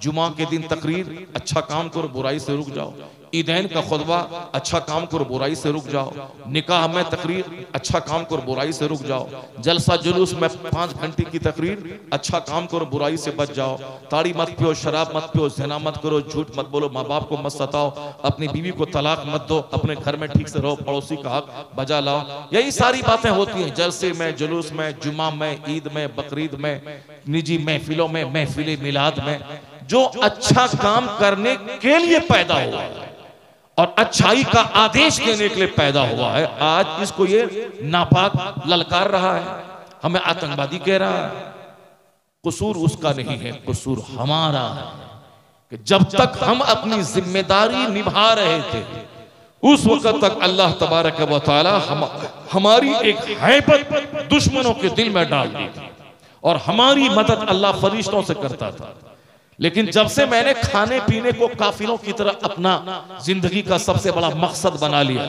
जुमा के दिन तकरीर, अच्छा काम करो, बुराई से रुक जाओ। ईदैन का खुतबा, अच्छा काम करो, बुराई से रुक जाओ। निकाह में तकरीर, अच्छा काम करो, बुराई से रुक जाओ। जलसा जुलूस में 5 घंटे की तकरीर, अच्छा काम करो, बुराई से बच जाओ। ताड़ी मत पियो, शराब मत पियो, ज़िना मत करो, झूठ मत बोलो, माँ बाप को मत सताओ, अपनी बीवी को तलाक मत दो, अपने घर में ठीक से रहो, पड़ोसी का हक बजा लाओ। यही सारी बातें होती हैं जलसे में, जुलूस में, जुमा में, ईद में, बकरीद में, निजी महफिलों में, महफिल मिलाद में। जो अच्छा काम करने के लिए पैदा हुआ है और अच्छाई का आदेश देने के लिए पैदा हुआ है, आज इसको ये नापाक ललकार रहा है, हमें आतंकवादी कह रहा है। कसूर उसका नहीं है, कसूर हमारा है कि जब तक हम अपनी जिम्मेदारी निभा रहे थे उस वक्त तक अल्लाह तबारक व तआला हमारी एक हैबत दुश्मनों के दिल में डाल दी थी और हमारी मदद अल्लाह फरिश्तों से करता था। लेकिन जब से मैंने खाने पीने को काफिरों की तरह अपना जिंदगी का सबसे बड़ा मकसद बना लिया,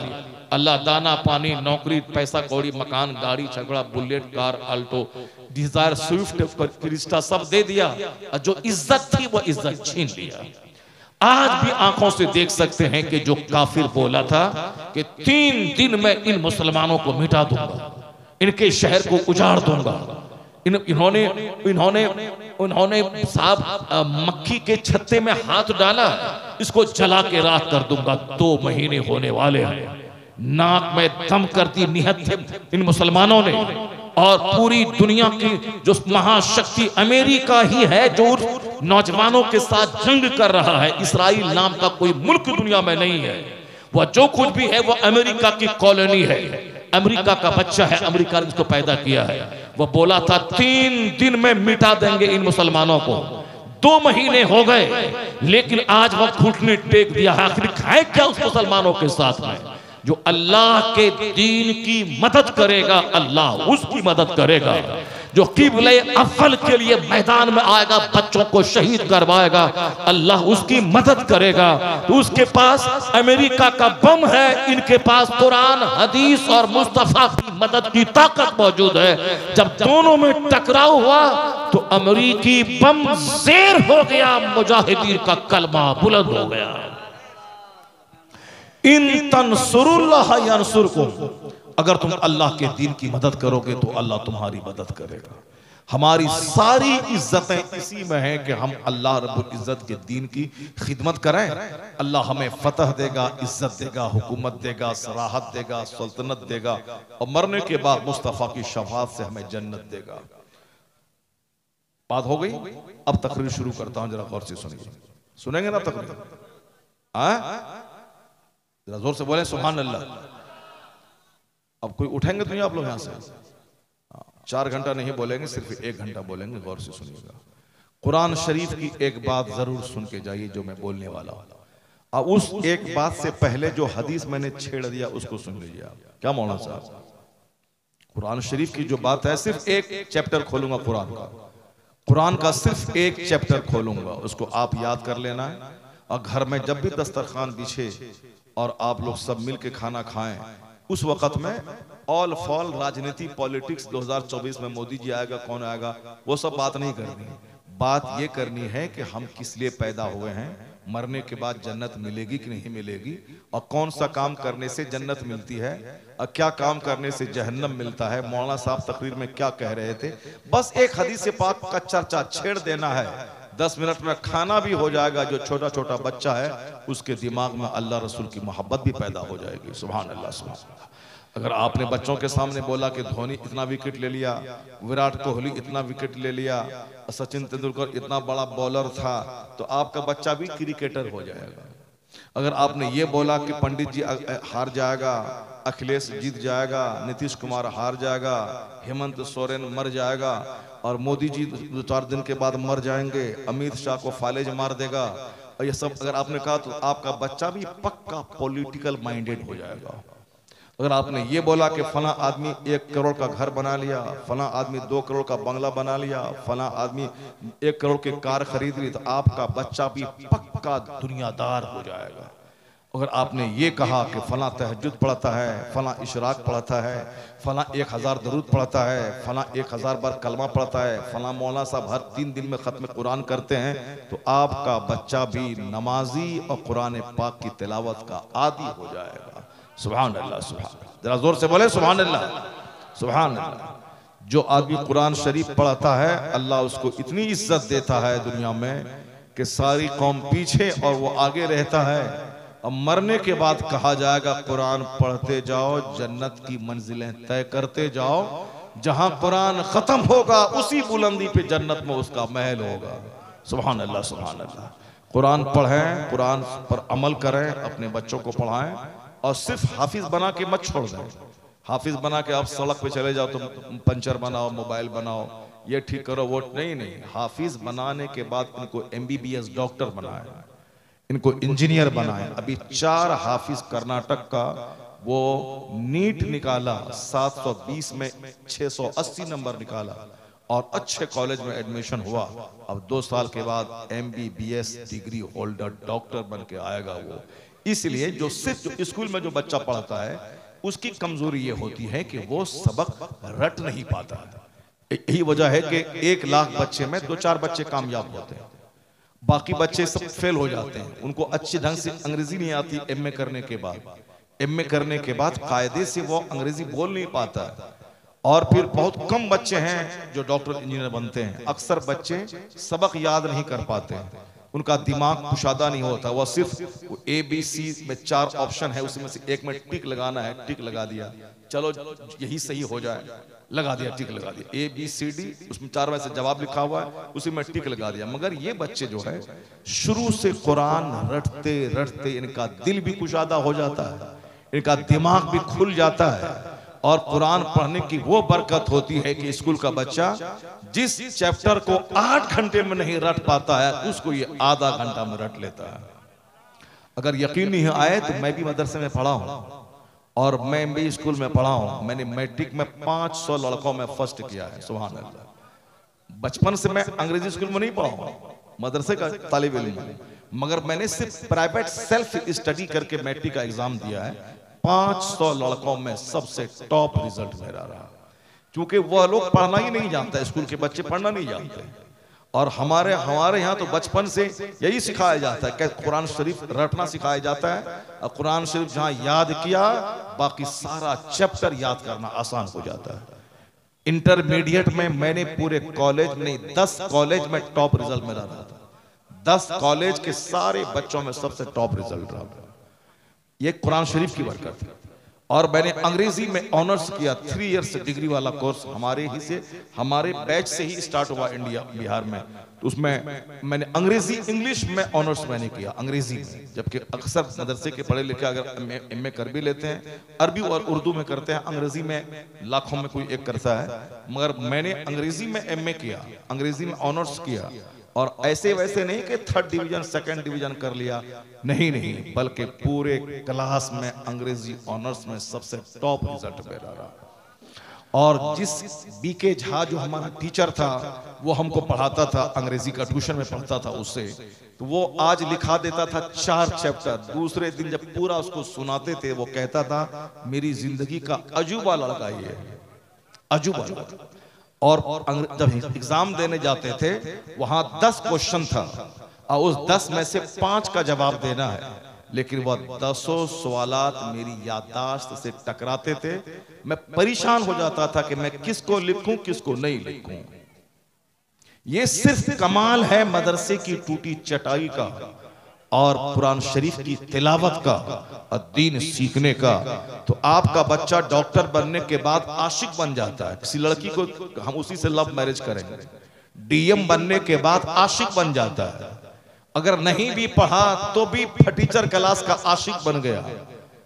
अल्लाह दाना पानी नौकरी पैसा कौड़ी मकान गाड़ी छगड़ा Bullet car Alto Dzire Swift Crysta सब दे दिया और जो इज्जत थी वो इज्जत छीन लिया। आज भी आंखों से देख सकते हैं कि जो काफिर बोला था कि 3 दिन में इन मुसलमानों को मिटा दूंगा, इनके शहर को उजाड़ दूंगा, इन्होंने साहब मक्खी के छत्ते में हाथ डाला, इसको जला के राख कर दूंगा। 2 महीने होने वाले हैं, नाक में दम कर दी निहत थे इन मुसलमानों ने। और पूरी दुनिया की जो महाशक्ति अमेरिका ही है जो नौजवानों के साथ जंग कर रहा है। इसराइल नाम का कोई मुल्क दुनिया में नहीं है, वह जो कुछ भी है वह अमेरिका की कॉलोनी है, अमेरिका का बच्चा है, अमेरिका ने इसको पैदा किया है। वह बोला था 3 दिन में मिटा देंगे इन मुसलमानों को। 2 महीने हो गए लेकिन आज वह घुटने टेक दिया। आखिर है क्या उस मुसलमानों के साथ में? जो अल्लाह के दीन की मदद करेगा अल्लाह उसकी मदद करेगा। जो क़िबले अव्वल के लिए मैदान में आएगा, बच्चों को शहीद करवाएगा, अल्लाह उसकी मदद करेगा। तो उसके पास अमेरिका का बम है, इनके पास कुरान हदीस और मुस्तफा की मदद की ताकत मौजूद है। जब दोनों में टकराव हुआ तो अमेरिकी बम ज़ेर हो गया, मुजाहिदीन का कलमा बुलंद हो गया। इन तंसुरुल्लाह यंसुरकुम, अगर तुम अल्लाह के दीन की मदद करोगे तो अल्लाह तुम्हारी मदद करेगा। हमारी सारी इज्जतें इसी में हैं कि हम अल्लाह रब्बुल इज्जत के दीन की खिदमत करें। अल्लाह हमें फतह देगा, इज्जत देगा, हुकूमत देगा, सराहत देगा, सल्तनत देगा और मरने के बाद मुस्तफ़ा की शफाअत से हमें जन्नत देगा। बात हो गई। अब तकरीर शुरू करता हूं, जरा गौर से सुनिए। सुनेंगे ना तकरीर? जरा जोर से बोले सुभान अल्लाह। अब कोई उठेंगे तो नहीं आप लोग यहां से? 4 घंटा नहीं बोलेंगे, सिर्फ 1 घंटा बोलेंगे। गौर से सुनिएगा। कुरान शरीफ की एक बात जरूर सुन के जाइए जो मैं बोलने वाला हूं। अब उस एक बात से पहले जो हदीस मैंने छेड़ दिया उसको सुन लीजिए आप। क्या मौलाना साहब? कुरान शरीफ की जो बात है, सिर्फ एक चैप्टर खोलूंगा कुरान का सिर्फ एक चैप्टर खोलूंगा, उसको आप याद कर लेना है। और घर में जब भी दस्तरखान बिछे और आप लोग सब मिल के खाना खाएं, उस वक्त में ऑल फॉल राजनीति पॉलिटिक्स 2024 में मोदी जी आएगा कौन आएगा वो सब बात नहीं करनी। बात ये करनी है कि हम किस लिए पैदा हुए हैं, मरने के बाद जन्नत मिलेगी कि नहीं मिलेगी, और कौन सा काम करने से जन्नत मिलती है और क्या काम करने से जहन्नम मिलता है। मौलाना साहब तकरीर में क्या कह रहे थे, बस एक हदीस पाक का चर्चा छेड़ देना है। 10 मिनट में खाना भी हो जाएगा। जो छोटा छोटा बच्चा है उसके दिमाग में अल्लाह रसूल की मोहब्बत भी पैदा हो जाएगी। सुभान अल्लाह सुभान अल्लाह। अगर आपने बच्चों के सामने बोला कि धोनी इतना विकेट ले लिया, विराट कोहली इतना विकेट ले लिया, सचिन तेंदुलकर इतना बड़ा बॉलर था, तो आपका बच्चा भी क्रिकेटर हो जाएगा। अगर आपने ये बोला कि पंडित जी हार जाएगा, अखिलेश जीत जाएगा, नीतीश कुमार हार जाएगा, हेमंत सोरेन मर जाएगा और मोदी जी 2-4 दिन के बाद मर जाएंगे, अमित शाह को फालेज मार देगा, और ये सब अगर आपने कहा तो आपका बच्चा भी पक्का पॉलिटिकल माइंडेड हो जाएगा। अगर आपने ये बोला कि फला आदमी 1 करोड़ का घर बना लिया, फला आदमी 2 करोड़ का बंगला बना लिया, फला आदमी 1 करोड़ की कार खरीद ली, तो आपका बच्चा भी पक्का दुनियादार हो जाएगा। अगर आपने ये कहा कि फला तहज्जुद पढ़ता है, फला इशराक पढ़ता है, फला 1000 दरूद पढ़ता है, फला 1000 बार कलमा पढ़ता है, फला मौलाना साहब हर 3 दिन में खत्म कुरान करते हैं, तो आपका बच्चा भी नमाजी और कुरान पाक की तिलावत का आदी हो जाएगा। सुभान अल्लाह सुभान। जरा जोर से बोले सुभान अल्लाह सुभान अल्लाह। जो आदमी कुरान शरीफ पढ़ता है अल्लाह उसको इतनी इज्जत देता है दुनिया में कि सारी कौम पीछे और वो आगे रहता है। अब मरने के बाद कहा जाएगा कुरान पढ़ते जाओ, जन्नत की मंजिलें तय करते जाओ, जहां कुरान खत्म होगा उसी बुलंदी पे जन्नत में उसका महल होगा। सुभान अल्लाह सुभान अल्लाह। कुरान पढ़ें, कुरान पर अमल करें, अपने बच्चों को पढ़ाएं और सिर्फ हाफिज बना के मत छोड़ दें। हाफिज बना के आप सड़क पे चले जाओ तो पंचर बनाओ, मोबाइल बनाओ, ये ठीक करो, वो नहीं नहीं, हाफिज बनाने के बाद इनको MBBS डॉक्टर बनाए, इनको इंजीनियर बनाए। अभी 4 हाफिज कर्नाटक का वो नीट निकाला, 720 में 680 नंबर निकाला और अच्छे कॉलेज में एडमिशन हुआ। अब 2 साल के बाद MBBS डिग्री होल्डर डॉक्टर बन के आएगा वो। इसलिए जो सिर्फ जो स्कूल में जो बच्चा पढ़ता है उसकी कमजोरी ये होती है कि वो सबक रट नहीं पाता। यही वजह है कि 1 लाख बच्चे में 2-4 बच्चे कामयाब होते हैं, बाकी बच्चे सब फेल हो जाते हैं। उनको अच्छी ढंग से अंग्रेजी नहीं आती। MA करने के बाद कायदे से वो अंग्रेजी बोल नहीं पाता। और फिर बहुत कम बच्चे हैं जो डॉक्टर इंजीनियर बनते हैं। अक्सर बच्चे सबक याद नहीं कर पाते, उनका दिमाग कुशादा नहीं होता। वो सिर्फ ABC में 4 ऑप्शन है, उसमें से एक में टिक लगाना है, टिक लगा दिया, चलो यही सही हो जाए, लगा दिया, टिक लगा दिया। ABCD उसमें 4 में से जवाब लिखा हुआ है, उसी में टिक लगा दिया। मगर ये बच्चे जो है शुरू से कुरान रटते रटते इनका दिल भी कुशादा हो जाता है, इनका दिमाग भी खुल जाता है। और कुरान पढ़ने की वो बरकत होती है कि स्कूल का बच्चा जिस चैप्टर को 8 घंटे में नहीं रट पाता है उसको ये आधा घंटा में रट लेता है। अगर यकीन नहीं आए तो मैं भी मदरसे में पढ़ा हूं और मैं भी स्कूल में पढ़ा हूं। मैंने मैट्रिक में 500 लड़कों में फर्स्ट किया है, सुभान अल्लाह। बचपन से मैं अंग्रेजी स्कूल में नहीं पढ़ा हूं, मदरसे का तालिब इल्म हूं, मगर मैंने सिर्फ प्राइवेट सेल्फ स्टडी करके मैट्रिक का एग्जाम दिया है। 500 लड़कों में सबसे टॉप रिजल्ट मेरा रहा, क्योंकि वह लोग पढ़ना ही नहीं जानते, स्कूल के बच्चे पढ़ना नहीं जानते। और हमारे यहाँ तो बचपन से यही सिखाया जाता है कि कुरान शरीफ रटना सिखाया जाता है। और कुरान शरीफ जहां याद किया बाकी सारा चैप्टर याद करना आसान हो जाता है। इंटरमीडिएट में मैंने पूरे कॉलेज नहीं 10 कॉलेज में टॉप रिजल्ट मेरा रहा था। 10 कॉलेज के सारे बच्चों में सबसे टॉप रिजल्ट रहा। ये कुरान शरीफ की बरकत है। और मैंने अंग्रेजी में ऑनर्स किया, 3 इयर्स डिग्री वाला कोर्स हमारे बैच से ही स्टार्ट हुआ इंडिया बिहार में। तो उसमें मैंने अंग्रेजी इंग्लिश में ऑनर्स मैंने किया अंग्रेजी में, जबकि अक्सर मदरसे के पढ़े लिखे अगर MA कर भी लेते हैं, अरबी और उर्दू में करते हैं, अंग्रेजी में लाखों में कोई एक करता है। मगर मैंने अंग्रेजी में MA किया, अंग्रेजी में ऑनर्स किया। और ऐसे वैसे नहीं कि 3rd डिवीजन 2nd डिवीजन कर लिया, नहीं, बल्कि पूरे क्लास में अंग्रेजी ऑनर्स में सबसे टॉप रिजल्ट मेरा रहा। और जिस BK झा जो हमारा टीचर था वो हमको पढ़ाता था, अंग्रेजी का ट्यूशन में पढ़ता था उससे, तो वो आज लिखा देता था 4 चैप्टर। दूसरे दिन जब पूरा उसको सुनाते थे वो कहता था मेरी जिंदगी का अजूबा लड़का ये, अजूबा लड़का। और जब एग्जाम देने जाते थे वहां 10 क्वेश्चन था और उस 10 में से 5 का जवाब देना है, लेकिन वह 10 सवालात मेरी याददाश्त से टकराते थे। मैं परेशान हो जाता था कि मैं किसको लिखूं किसको नहीं लिखूं। ये सिर्फ कमाल है मदरसे की टूटी चटाई का और कुरान शरीफ की तिलावत का और दीन सीखने का। तो आपका बच्चा डॉक्टर बनने के बाद आशिक बन जाता है, किसी लड़की को हम उसी से लव मैरिज करेंगे। DM बनने के बाद आशिक बन जाता है, अगर नहीं भी पढ़ा तो भी टीचर क्लास का आशिक बन गया।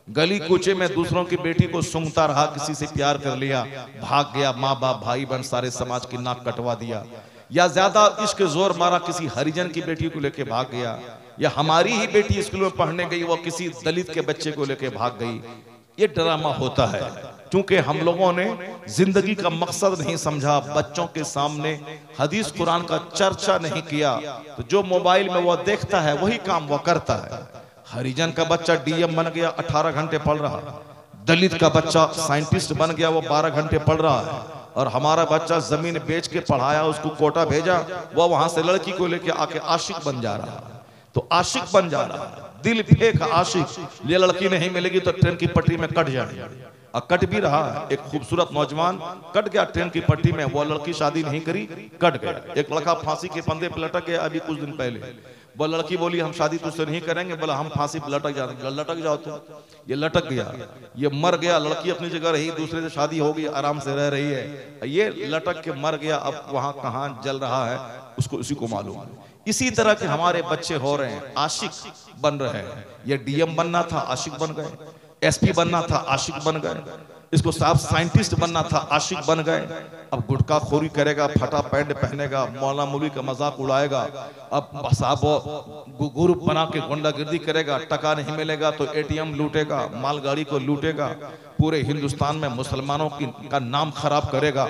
गली कूचे में दूसरों की बेटी को सूंघता रहा, किसी से प्यार कर लिया, भाग गया, माँ बाप भाई बहन सारे समाज की नाक कटवा दिया। या ज्यादा इश्क जोर मारा, किसी हरिजन की बेटी को लेके भाग गया। या हमारी ही बेटी स्कूल में पढ़ने गई, वो किसी दलित के बच्चे को लेके भाग गई। ये ड्रामा होता है क्योंकि हम लोगों ने जिंदगी का मकसद नहीं समझा, बच्चों के सामने हदीस कुरान का चर्चा नहीं किया। तो जो मोबाइल में वो देखता है वही काम वो करता है। हरिजन का बच्चा DM बन गया, 18 घंटे पढ़ रहा। दलित का बच्चा साइंटिस्ट बन गया, वो 12 घंटे पढ़ रहा है। और हमारा बच्चा जमीन बेच के पढ़ाया, उसको कोटा भेजा, वो वहां से लड़की को लेके आके आशिक बन जा रहा है। तो आशिक बन जा रहा है, दिल फेंक आशिक। ये लड़की नहीं मिलेगी तो ट्रेन की पटरी में कट जाएगी, और कट भी रहा है। एक खूबसूरत नौजवान कट गया ट्रेन की पटरी में, वो लड़की शादी नहीं करी, कट गया। एक लड़का फांसी के फंदे पे लटक गया अभी कुछ दिन पहले। वो लड़की बोली हम शादी तुझसे नहीं करेंगे, बोला हम फांसी पे लटक जाएंगे। लटक जाओ तो ये लटक गया, ये मर गया। लड़की अपनी जगह रही, दूसरे से शादी हो गई, आराम से रह रही है। ये लटक के मर गया, अब वहां कहां जल रहा है उसको उसी को मालूम। इसी तरह के हमारे बच्चे हो रहे हैं, आशिक बन रहे हैं। ये DM बनना था, आशिक बन गए। SP बनना था, आशिक बन गए। इसको साहब साइंटिस्ट बनना था, आशिक बन गए। अब गुटखा खोरी करेगा, फटा पैंट पहनेगा, मौला मौलवी का मजाक उड़ाएगा। अब साहब ग्रुप बना के गुंडागिर्दी करेगा, टका नहीं मिलेगा तो एटीएम लूटेगा, मालगाड़ी को लूटेगा, पूरे हिंदुस्तान में मुसलमानों का नाम खराब करेगा।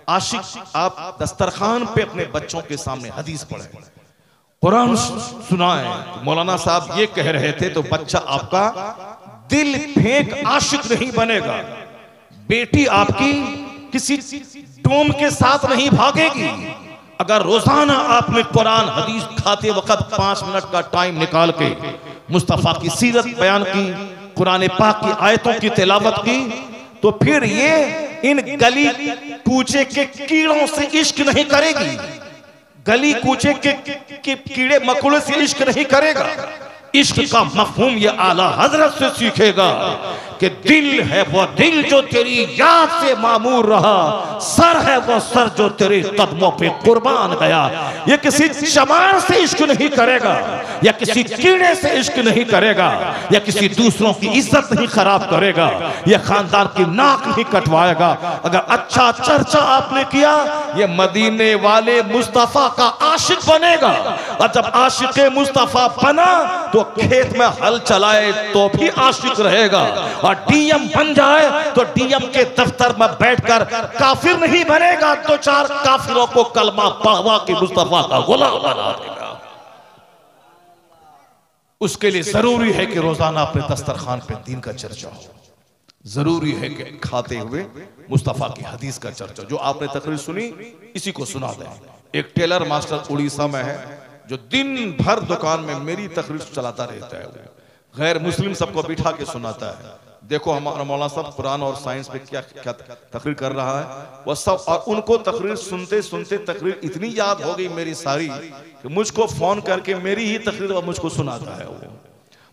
आशिक आप दस्तरखान पे अपने बच्चों के सामने हदीस पढ़े, कुरान सुनाए। मौलाना साहब ये कह रहे थे तो बच्चा आपका दिल फेंक आशिक नहीं बनेगा। बेटी आपकी किसी डोम के साथ नहीं भागेगी। अगर रोजाना आपने कुरान हदीस खाते वक्त 5 मिनट का टाइम निकाल के मुस्तफा की सीरत बयान की, कुरान पाक की आयतों की तिलावत की, तो फिर ये इन गली कूचे के कीड़ों से इश्क नहीं करेगी, गली कूचे के कीड़े मकोड़े से इश्क नहीं करेगा। इश्क का मफहूम ये आला हजरत से सीखेगा कि दिल है वो दिल जो तेरी याद से मामूर रहा, सर है वो सर जो तेरे कदमों पे कुर्बान गया। ये किसी चमार से इश्क नहीं करेगा, या किसी कीड़े से इश्क नहीं करेगा, या किसी दूसरों की इज्जत नहीं खराब करेगा, या खानदान की नाक नहीं कटवाएगा। अगर अच्छा चर्चा आपने किया, ये मदीने वाले मुस्तफा का आशिक बनेगा। और जब आशिक मुस्तफा बना तो खेत में हल चलाए तो भी आशिक रहेगा, और डीएम बन जाए तो डीएम के दफ्तर में बैठकर काफिर नहीं बनेगा, तो 4 काफिरों को कलमा पढ़वा के मुस्तफा का गुलाम बना देगा। उसके लिए जरूरी है कि रोजाना अपने दस्तरखान पे दीन का चर्चा हो, जरूरी है कि खाते हुए मुस्तफा की हदीस का चर्चा। जो आपने तकरीर सुनी इसी को सुना दें। एक टेलर मास्टर उड़ीसा में है जो दिन भर दुकान में मेरी तकरीर चलाता रहता है, गैर मुस्लिम सबको बिठा के सुनाता है। देखो हमारा मौलाना साहब कुरान और साइंस पे क्या क्या तकरीर कर रहा है वह सब, और उनको तकरीर सुनते सुनते तकरीर इतनी याद हो गई मेरी सारी कि मुझको फोन करके मेरी ही तकरीर वो मुझको सुनाता है, वो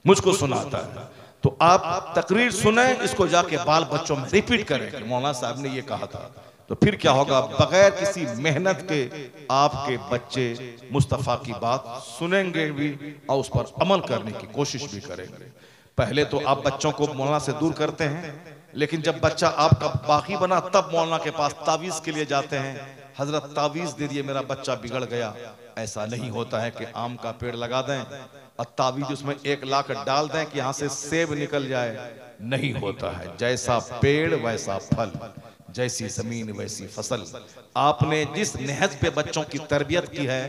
मुझको सुनाता है। तो आप तकरीर सुने, इसको जाके बाल बच्चों में रिपीट करें कि मौलाना साहब ने ये कहा था, तो फिर क्या होगा, बगैर किसी मेहनत के आपके बच्चे मुस्तफा की बात सुनेंगे भी और उस पर अमल करने की कोशिश भी करेंगे। पहले तो आप बच्चों को मौलाना से दूर करते हैं, लेकिन जब बच्चा आपका बाकी बना तब मौलाना के पास तावीज के लिए जाते हैं, हजरत तावीज दे दिए मेरा बच्चा बिगड़ गया। ऐसा नहीं होता है कि आम का पेड़ लगा दें और तावीज उसमें 1 लाख डाल दें कि यहाँ से सेब निकल जाए, नहीं होता है। जैसा पेड़ वैसा फल, जैसी जमीन वैसी फसल। आपने जिस नहज पे बच्चों की तरबियत की है,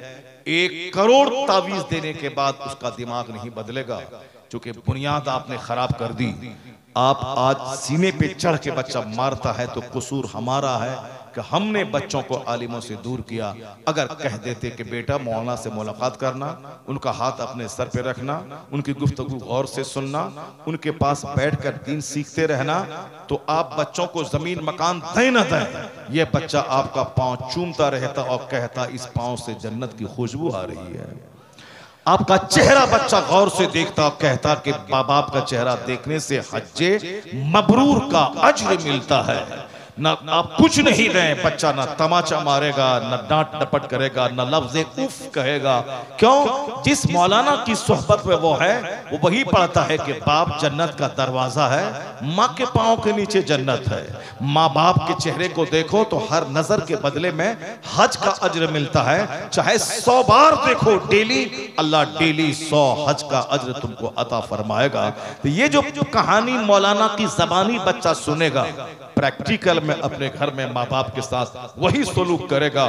1 करोड़ तावीज देने के बाद उसका दिमाग नहीं बदलेगा, क्योंकि बुनियाद आपने खराब कर दी। आप आज सीने पे चढ़ के बच्चा मारता है तो कसूर हमारा है कि हमने बच्चों को आलिमों से दूर किया। अगर कह देते कि बेटा मौलाना से मुलाकात करना, उनका हाथ अपने सर पे रखना, उनकी गुफ्तगू गौर से सुनना, उनके पास बैठकर दीन सीखते रहना, तो आप बच्चों को जमीन मकान दें न दें, ये बच्चा आपका पांव चूमता रहता और कहता इस पांव से जन्नत की खुशबू आ रही है। आपका चेहरा बच्चा गौर से देखता और कहता कि माँ बाप का चेहरा देखने से हज्जे मबरूर का अज्र मिलता है। न आप कुछ नहीं दें, बच्चा न तमाचा मारेगा, न डांट डपट करेगा, न लफ्ज़ उफ कहेगा। क्यों? जिस मौलाना की सोहबत में वो है, वो वही पढ़ता है कि बाप जन्नत का दरवाजा है, माँ के पाँव के नीचे जन्नत है। माँ बाप के चेहरे को देखो तो हर नजर के बदले में हज का अज्र मिलता है। चाहे 100 बार देखो डेली, अल्लाह डेली 100 हज का अज्र तुमको अता फरमाएगा। तो ये जो कहानी मौलाना की जबानी बच्चा सुनेगा, प्रैक्टिकल में अपने घर में माँ बाप के साथ वही सलूक करेगा।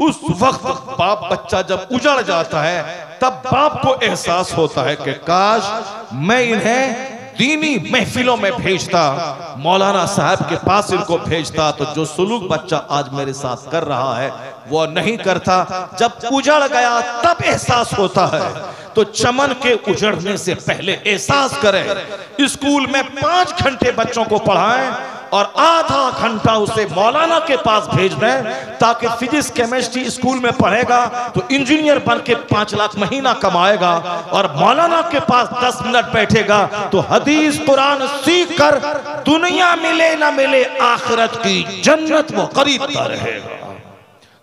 उस वक्त बाप बच्चा जब उजड़ जाता है, तब बाप को एहसास होता है कि काश मैं इन्हें दीनी महफिलों में भेजता, मौलाना साहब के पास इनको भेजता, तो जो सलूक बच्चा आज मेरे साथ कर रहा है वो नहीं करता। जब उजड़ गया तब एहसास होता है। तो चमन के उजड़ने से पहले एहसास करें। स्कूल में 5 घंटे बच्चों को पढ़ाएं और आधा घंटा उसे मौलाना के पास भेज दें, ताकि फिजिक्स केमिस्ट्री स्कूल में पढ़ेगा तो इंजीनियर बन के 5 लाख महीना कमाएगा, और मौलाना के पास 10 मिनट बैठेगा तो हदीस कुरान सीख कर दुनिया मिले ना मिले आखिरत की जन्नत वो खरीदता रहेगा।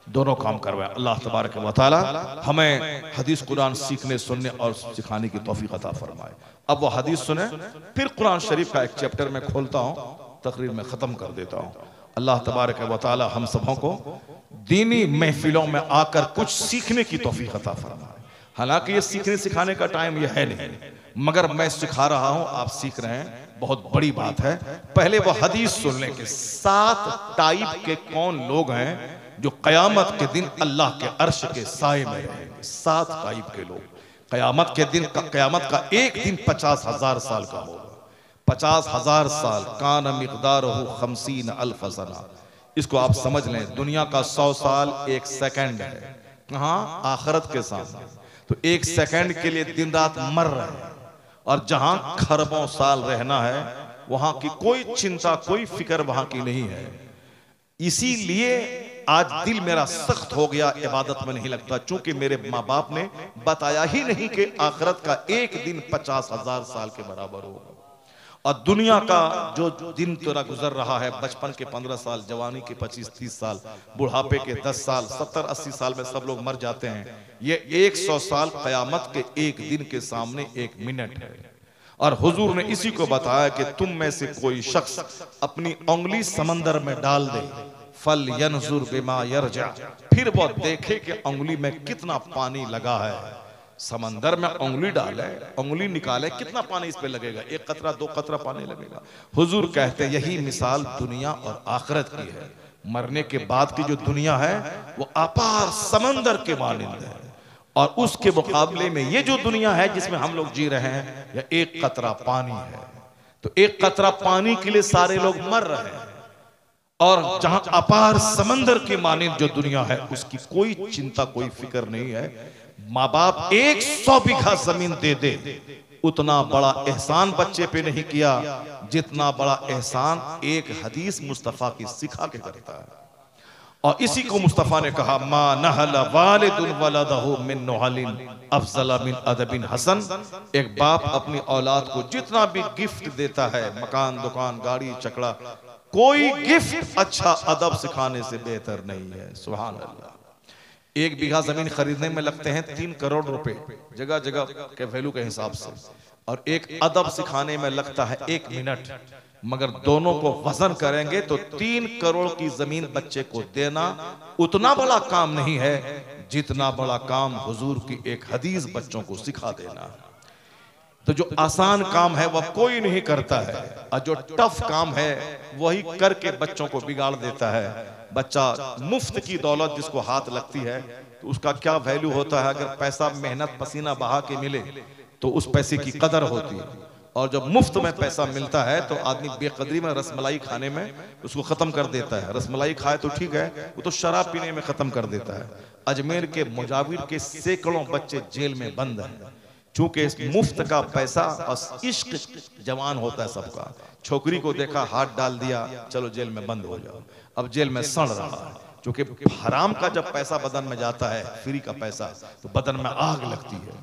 दोनों काम करवाए। अल्लाह तबारक व तआला हमें हदीस कुरान सीखने, सुनने और सिखाने की तौफीक अता फरमाए। अब वो हदीस सुने, फिर कुरान शरीफ का एक चैप्टर में खोलता हूँ तकरीर में ख़त्म कर देता हूँ। अल्लाह तबारक व तआला हम सबों को दीनी महफिलों में आकर कुछ सीखने की तौफीक अता फरमाए। हालांकि ये सीखने सिखाने का टाइम ये है नहीं, मगर मैं सिखा रहा हूँ, आप सीख रहे हैं, बहुत बड़ी बात है। पहले वो हदीस सुन लें कि 7 टाइप के कौन लोग हैं जो क़यामत के दिन अल्लाह के अर्श के साए में रहेंगे। 7 टाइप के लोग क़यामत के दिन क़यामत का एक दिन 50,000 साल का होगा। 50,000 साल कान मिक़दारुहु 50 अल्फ सना। इसको आप समझ लें, दुनिया का 100 साल 1 सेकंड है। कहाँ? आखिरत के सामने। तो 1 सेकंड के लिए दिन रात मर रहे हैं, और जहां खरबों साल रहना है वहां की कोई चिंता, कोई फिक्र वहां की नहीं है। इसीलिए आज दिल मेरा सख्त हो गया, इबादत में नहीं लगता, चूंकि मेरे माँ बाप ने बताया ही नहीं कि आखिरत का एक दिन 50,000 साल के बराबर होगा। और दुनिया का जो दिन तेरा गुजर रहा है, बचपन के 15 साल, जवानी के 25-30 साल, बुढ़ापे के 10 साल, 70-80 साल में सब लोग मर जाते हैं। ये 100 साल क़यामत के एक दिन के सामने 1 मिनट है। और हुजूर ने इसी को बताया कि तुम में से कोई शख्स अपनी उंगली समंदर में डाल दे, फल यनजुर बिमा यरजा, फिर वो देखे कि उंगली में कितना पानी लगा है। समंदर में उंगली डाले, उंगली निकाले, कितना पानी इस पे लगेगा? 1 कतरा 2 कतरा पानी लगेगा। हुजूर कहते यही मिसाल दुनिया और आखिरत की है। मरने के बाद की जो दुनिया है वो अपार समंदर के मानिंद है, और उसके मुकाबले में ये जो दुनिया है जिसमें हम लोग जी रहे हैं, यह 1 कतरा पानी है। तो 1 कतरा पानी के लिए सारे लोग मर रहे हैं, और जहां अपार समंदर की मानिंद जो दुनिया है उसकी कोई चिंता, कोई फिक्र नहीं है। माँ बाप 100 बीघा जमीन दे दे, उतना बड़ा एहसान बच्चे पे नहीं किया जितना बड़ा एहसान एक हदीस मुस्तफा की सिखा के करता है। और इसी को मुस्तफा ने कहा, मा नहला वालिदुन वलदहु मिन नुहलिन अफजल मिन अदबिन हसन। एक बाप अपनी औलाद को जितना भी गिफ्ट देता है, मकान, दुकान, गाड़ी, चकड़ा, कोई गिफ्ट अच्छा अदब सिखाने से बेहतर नहीं है। सुभान अल्लाह। 1 बीघा जमीन खरीदने में लगते हैं 3 करोड़ रुपए, जगह जगह के वैल्यू के हिसाब से, और एक अदब सिखाने में लगता है 1 मिनट। मगर दोनों को वजन करेंगे तो 3 करोड़ की जमीन बच्चे को देना उतना बड़ा काम नहीं है जितना बड़ा काम हुजूर की एक हदीस बच्चों को सिखा देना। तो जो आसान काम है वह कोई नहीं करता है, और जो टफ काम है वही करके बच्चों को बिगाड़ देता है। बच्चा मुफ्त की दौलत जिसको हाथ लगती है तो उसका क्या वैल्यू होता है? अगर पैसा मेहनत पसीना बहा के मिले तो उस पैसे की कदर होती है, और जब मुफ्त में पैसा मिलता है तो आदमी बेकदरी में रसमलाई खाने में उसको खत्म कर देता है। रसमलाई खाए तो ठीक है, वो तो शराब पीने में खत्म कर देता है। अजमेर के मुजाविर के सैकड़ों बच्चे जेल में बंद हैं, चूंकि इस मुफ्त का पैसा और इश्क जवान होता है सबका। छोकरी को देखा, हाथ डाल दिया, चलो जेल में बंद हो जाओ। अब जेल में सड़ रहा है, क्योंकि हराम का जब पैसा बदन में जाता है, फ्री का पैसा, तो बदन में आग लगती है,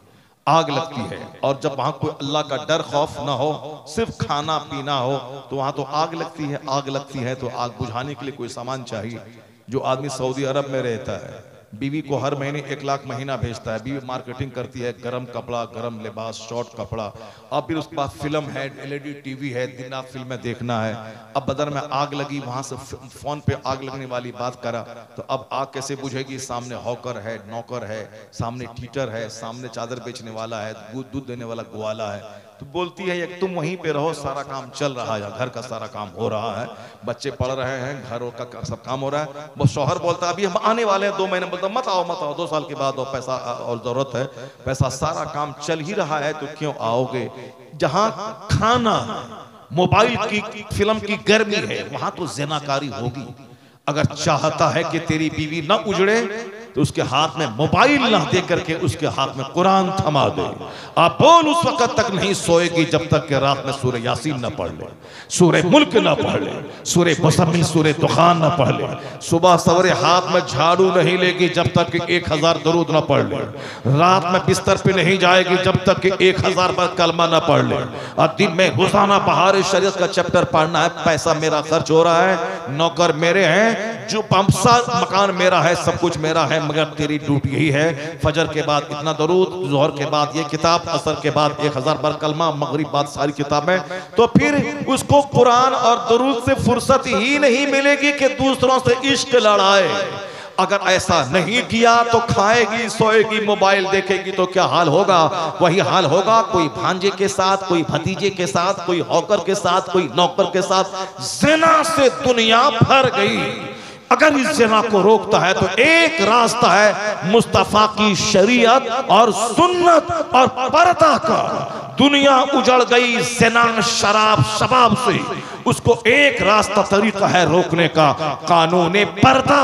आग लगती है। और जब वहां कोई अल्लाह का डर खौफ ना हो, सिर्फ खाना पीना हो, तो वहां तो आग लगती है। आग लगती है तो आग बुझाने के लिए कोई सामान चाहिए। जो आदमी सऊदी अरब में रहता है, बीवी को हर महीने 1 लाख महीना भेजता है, बीवी मार्केटिंग करती है, गरम कपड़ा, गरम लिबास, शॉर्ट कपड़ा, अब फिर उसके बाद फिल्म है, LED टीवी है, दिन रात फिल्में देखना है। अब बदन में आग लगी, वहां से फोन पे आग लगने वाली बात करा, तो अब आग कैसे बुझेगी? सामने हॉकर है, नौकर है, सामने टीटर है, सामने चादर बेचने वाला है, दूध देने वाला ग्वाला है। तो बोलती है तुम वहीं पे रहो, सारा काम चल रहा है, घर का सारा काम हो रहा है, बच्चे पढ़ रहे हैं, घर का सब काम हो रहा है। वो शौहर बोलता है अभी हम आने वाले हैं 2 महीने, बोलता मत आओ 2 साल के बाद, और पैसा और जरूरत है, पैसा सारा काम चल ही रहा है तो क्यों आओगे? जहां खाना, मोबाइल की, फिल्म की गर्मी है, वहां तो ज़िनाकारी होगी। अगर चाहता है कि तेरी बीवी ना उजड़े तो उसके हाथ में मोबाइल ना दे करके उसके हाथ में कुरान थमा दे। आप बोल उस वक्त तक नहीं सोएगी जब तक कि रात में सूरह यासीन ना पढ़ ले, सूरह मुल्क ना पढ़ ले, सूरह मुज़म्मिल, सूरह दुखान ना पढ़ ले। सुबह सवेरे हाथ में झाड़ू नहीं लेगी जब तक कि 1000 दरूद ना पढ़ ले। रात में बिस्तर पे नहीं जाएगी जब तक कि 1000 बार कलमा ना पढ़ ले। और दिन में रोजाना बहार शरीयत का चैप्टर पढ़ना है। पैसा मेरा खर्च हो रहा है, नौकर मेरे हैं, जो पंपसा मकान मेरा है, सब कुछ मेरा है, मगर तेरी ड्यूटी यही है, फजर के बाद इतना दरूद, जोहर के बाद ये किताब, असर के बाद 1000 बार कलमा, मगरिब बाद सारी किताबें। तो फिर उसको कुरान और दरूद से फुर्सत ही नहीं मिलेगी कि दूसरों से इश्क लड़ाए। अगर ऐसा नहीं किया तो खाएगी, सोएगी, मोबाइल देखेगी तो क्या हाल होगा? वही हाल होगा कोई भांजे के साथ, कोई भतीजे के साथ, कोई हौकर के साथ, कोई नौकर के साथ। ज़िना से दुनिया भर गई। अगर इस ज़िना को रोकता है तो एक रास्ता है मुस्तफा की शरीयत और सुन्नत और पर्दा का। दुनिया उजड़ गई ज़िना, शराब, शबाब से। उसको एक रास्ता तरीका है रोकने का, कानून पर्दा,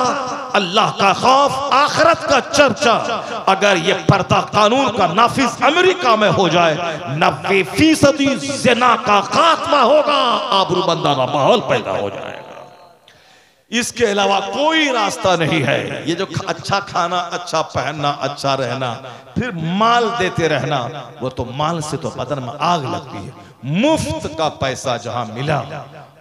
अल्लाह का खौफ, आखिरत का चर्चा। अगर ये पर्दा कानून का नाफिज अमेरिका में हो जाए, 90% ज़िना का खात्मा होगा, आबरूमंदा का माहौल पैदा हो जाएगा। इसके अलावा कोई रास्ता नहीं है। ये जो अच्छा खाना, अच्छा पहनना, अच्छा रहना, फिर माल देते रहना, वो तो माल से तो बदन में आग लगती है। मुफ्त का पैसा जहां मिला,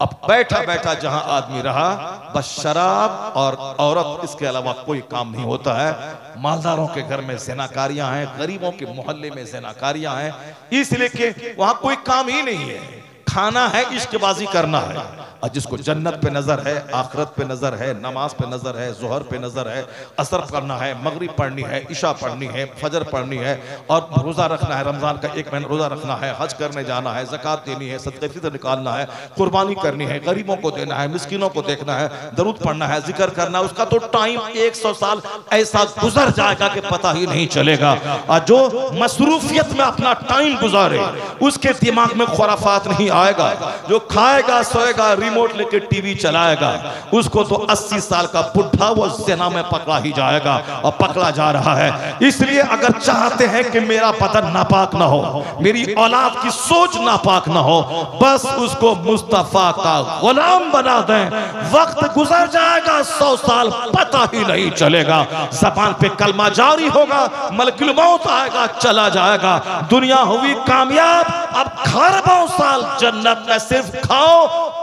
अब बैठा बैठा जहां आदमी रहा, बस शराब और औरत, इसके अलावा कोई काम नहीं होता है। मालदारों के घर में ज़िनाकारियां हैं, गरीबों के मोहल्ले में ज़िनाकारियां हैं, इसलिए कि वहां कोई काम ही नहीं है। खाना है, इश्कबाजी करना है। और जिसको जन्नत पे नजर है, आखिरत पे नजर है, नमाज पे नजर है, जोहर पे नजर है, असर करना है, मगरिब पढ़नी है, इशा पढ़नी है, फजर पढ़नी है, और रोजा रखना है, रमजान का 1 महीना रोजा रखना है, हज करने जाना है, ज़कात देनी है, सदक़े फ़ितर निकालना है, कुर्बानी करनी है, गरीबों को देना है, मिस्किनों को देखना है, दरूद पढ़ना है, जिक्र करना है, उसका तो टाइम 100 साल ऐसा गुजर जाएगा कि पता ही नहीं चलेगा। और जो मसरूफियत में अपना टाइम गुजारे, उसके दिमाग में खुराफात नहीं आएगा। जो खाएगा, सोएगा, रिमोट लेके टीवी चलाएगा, उसको तो 80 साल का बुढ़ा वो ज़िना में पकड़ा ही जाएगा, और पकड़ा जा रहा है। इसलिए अगर चाहते हैं कि मेरा बदन नापाक ना हो, मेरी औलाद की सोच नापाक ना हो, बस उसको मुस्तफा का गुलाम बना दें। वक्त गुजर जाएगा, 100 साल पता ही नहीं चलेगा। ज़बान पे कलमा जारी होगा, मलकुल मौत आएगा, चला जाएगा। दुनिया हुई कामयाब। अब खरबों साल जन्नत में सिर्फ खाओ,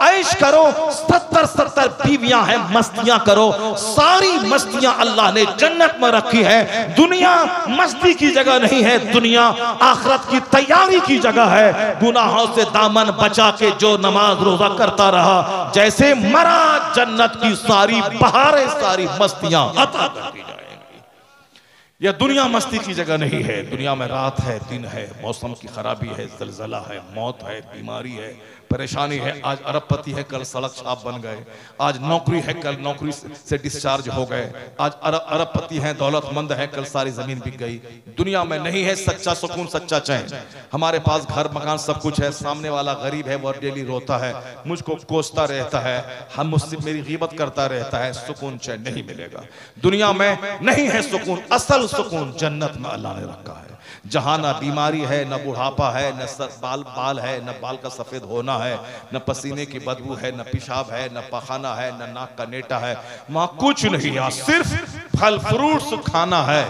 ऐश करो, 70 बीवियां हैं, मस्तियां करो। सारी मस्तियां अल्लाह ने जन्नत में रखी है। दुनिया मस्ती की जगह नहीं है, दुनिया आखिरत की तैयारी की जगह है। गुनाहों से दामन बचा के जो नमाज रोजा करता रहा, जैसे मरा, जन्नत की सारी बहारें, सारी मस्तियां अता कर दी जाएंगी। यह दुनिया मस्ती की जगह नहीं है। दुनिया में रात है, दिन है, मौसम की खराबी है, ज़लज़ला है, मौत है, बीमारी है, परेशानी है। आज अरबपति है, कल सड़क छाप बन गए। आज नौकरी है, कल नौकरी से डिस्चार्ज हो गए। आज अरबपति हैं, दौलतमंद है, कल सारी जमीन बिक गई। दुनिया में नहीं है सच्चा सुकून, सच्चा चैन। हमारे पास घर मकान सब कुछ है, सामने वाला गरीब है, वो डेली रोता है, मुझको कोसता रहता है, हम मुझसे मेरी ग़ीबत करता रहता है, सुकून चैन नहीं मिलेगा। दुनिया में नहीं है सुकून। असल सुकून जन्नत में अल्लाह ने रखा है, जहां ना बीमारी है, न बुढ़ापा है, न बाल है, न बाल का सफेद होना है, न पसीने की बदबू है, न पेशाब है, न पखाना है, न नाक का नेटा है। वहां कुछ नहीं, यहाँ सिर्फ फल फ्रूट्स खाना है।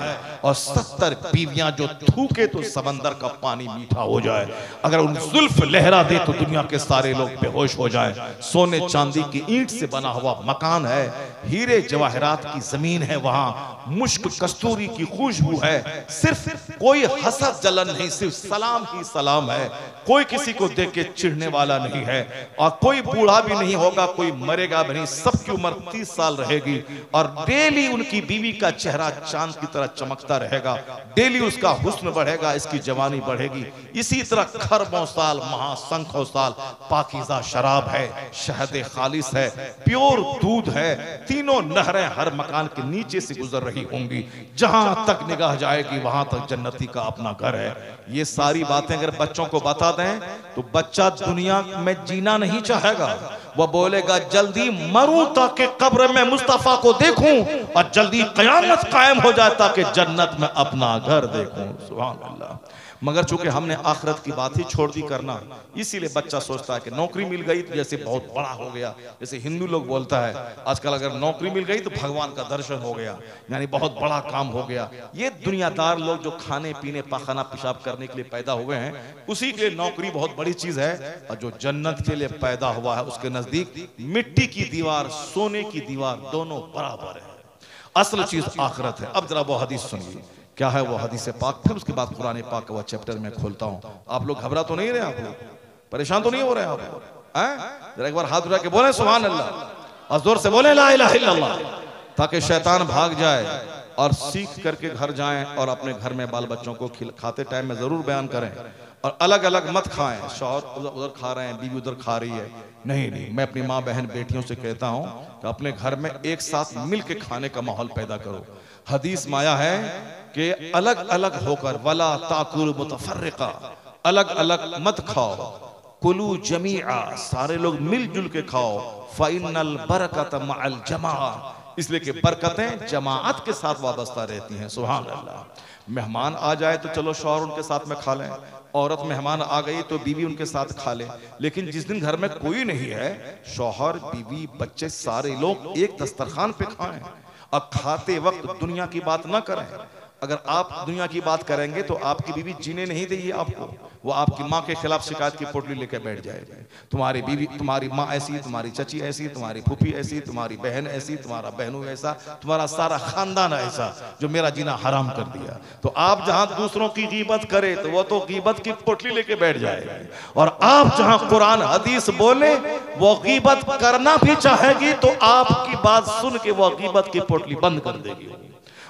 और 70 बीवियां जो थूके तो समंदर का पानी मीठा हो जाए। अगर उन जुल्फ लहरा दे तो दुनिया के सारे लोग बेहोश हो जाए। सोने चांदी की ईंट से बना हुआ मकान है, हीरे जवाहरात की जमीन है, वहां मुश्क कस्तूरी की खुशबू है। सिर्फ कोई हसद जलन नहीं, सिर्फ सलाम ही सलाम है। कोई किसी को देख के चिढ़ने वाला नहीं है, और कोई बूढ़ा भी नहीं होगा, कोई मरेगा भी नहीं। सबकी उम्र 30 साल रहेगी, और डेली उनकी बीवी का चेहरा चांद की तरह चमकता रहेगा। डेली उसका हुस्न बढ़ेगा, इसकी जवानी बढ़ेगी। इसी तरह खरबों साल, महासंख्यों साल पाकीज़ा शराब है, शहद खालिस है, प्योर दूध है। तीनों नहरें हर मकान के नीचे से गुजर रही होंगी। जहां तक निगाह जाएगी वहां तक जन्नती का अपना घर है। ये सारी बातें अगर बच्चों को बता दें तो बच्चा दुनिया में जीना नहीं चाहेगा। वह बोलेगा जल्दी मरूं ताकि कब्र में मुस्तफा को देखूं, और जल्दी कयामत कायम हो जाए ताकि जन्नत में अपना घर देखूं। सुभान अल्लाह। मगर चूंकि हमने आखिरत की बात ही छोड़ दी करना, इसीलिए बच्चा सोचता है कि नौकरी मिल गई तो जैसे बहुत बड़ा हो गया। जैसे हिंदू लोग बोलता है आजकल अगर नौकरी मिल गई तो भगवान का दर्शन हो गया, यानी बहुत बड़ा काम हो गया। ये दुनियादार लोग जो खाने पीने पाखाना पेशाब करने के लिए पैदा हुए हैं, उसी के लिए नौकरी बहुत बड़ी चीज है। और जो जन्नत के लिए पैदा हुआ है उसके नजदीक मिट्टी की दीवार सोने की दीवार दोनों बराबर है। असल चीज आखिरत है। अब जरा वो हदीस सुनिए, क्या है वो हदीस पाक, फिर उसके बाद कुरान पाक का वो चैप्टर में खोलता हूं। आप लोग घबरा तो नहीं रहे, आप लोग परेशान तो नहीं हो रहे आप लोग? जरा एक बार हाथ उठा के बोले सुभान अल्लाह और जोर से बोले ला इलाहा इल्लल्लाह, ताकि शैतान भाग जाए और सीख करके घर जाएं और अपने घर में बाल बच्चों को खाते टाइम में जरूर बयान करें। और अलग अलग मत खाएं, शौहर उधर खा रहे हैं, बीवी उधर खा रही है, नहीं नहीं। मैं अपनी माँ बहन बेटियों से कहता हूं कि अपने घर में एक साथ मिल के खाने का माहौल पैदा करो। हदीस में आया है कि अलग अलग होकर, वला ताकुल मुतफर्रिका, अलग अलग मत खाओ, कुलू जमीआ, सारे लोग मिलजुल के खाओ, फ़इन्नल बरकत मअल जमाआ, इसलिए कि बरकतें जमाअत के साथ वाबस्ता रहती हैं। सुभान अल्लाह। मेहमान आ जाए तो चलो शौहर उनके साथ में खा लें, औरत मेहमान आ गई तो बीवी उनके साथ खा ले। लेकिन जिस दिन घर में कोई नहीं है, शौहर बीवी बच्चे सारे लोग एक दस्तरखान पे खाएं और खाते वक्त दुनिया की बात ना करें। अगर आप दुनिया की बात करेंगे तो आपकी बीवी जीने नहीं देगी आपको, वो आपकी माँ के खिलाफ शिकायत की पोटली लेकर बैठ जाएगी। तुम्हारी बीवी, तुम्हारी माँ ऐसी, तुम्हारी चची ऐसी, तुम्हारी फूफी ऐसी, तुम्हारी बहन ऐसी, तुम्हारा बहनों ऐसा, तुम्हारा सारा खानदान ऐसा जो मेरा जीना हराम कर दिया। तो आप जहां दूसरों की गीबत करे तो वो तो गीबत की पोटली लेके बैठ जाएगी, और आप जहां कुरान हदीस बोले वो गीबत करना भी चाहेगी तो आपकी बात सुन के वो गीबत की पोटली बंद कर देगी।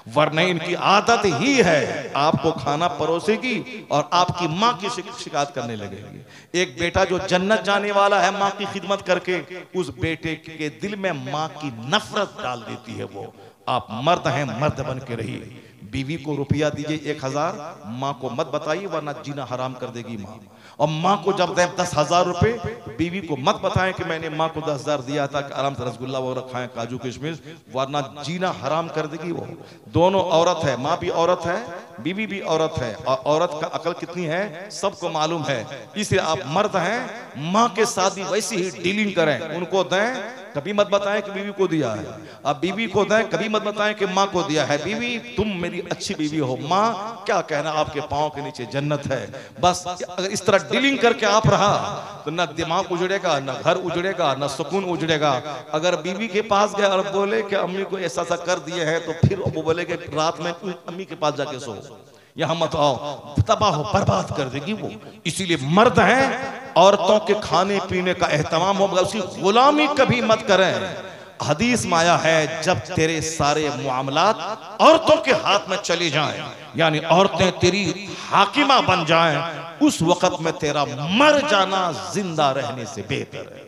वरना इनकी आदत ही है आपको खाना परोसेगी और आपकी माँ की शिकायत करने लगेगी। एक बेटा जो जन्नत जाने वाला है माँ की खिदमत करके, उस बेटे के दिल में माँ की नफरत डाल देती है वो। आप मर्द हैं, मर्द बन के रहिए। बीवी को रुपया दीजिए 1000, माँ को मत बताइए वरना जीना हराम कर देगी माँ। और माँ को जब दें 10,000 रुपए, बीवी को मत बताएं कि मैंने माँ को 10,000 दिया था कि आराम से रसगुल्ला वगैरह खाएं, काजू किशमिश, वरना जीना हराम कर देगी वो। दोनों औरत है, माँ भी औरत है, बीवी भी औरत है, और औरत का अकल कितनी है सबको मालूम है। इसलिए आप मर्द हैं, माँ के साथ भी वैसी ही डीलिंग करें। उनको दें, कभी मत बताएं कि बीवी को दिया है। अब बीवी को दें, कभी मत बताएं कि माँ को दिया है। बीवी तुम मेरी अच्छी बीवी हो, माँ क्या कहना आपके पाँव के नीचे जन्नत है। बस अगर इस तरह डीलिंग करके आप रहा तो ना दिमाग उजड़ेगा, ना घर उजड़ेगा, ना सुकून उजड़ेगा। अगर बीवी के पास गया और बोले कि अम्मी को ऐसा सा कर दिए हैं, तो फिर वो बोले कि रात में अम्मी के पास जाके सो, यहाँ मत आओ, तबाह बर्बाद कर देगी वो। इसीलिए मर्द हैं, औरतों के खाने पीने का एहतमाम होगा, उसकी गुलामी कभी मत करें। हदीस में आया है जब तेरे सारे मामलात औरतों के हाथ में चली जाएं, यानी औरतें तेरी हाकिमा बन जाएं, उस वक्त में तेरा मर जाना जिंदा रहने से बेहतर है।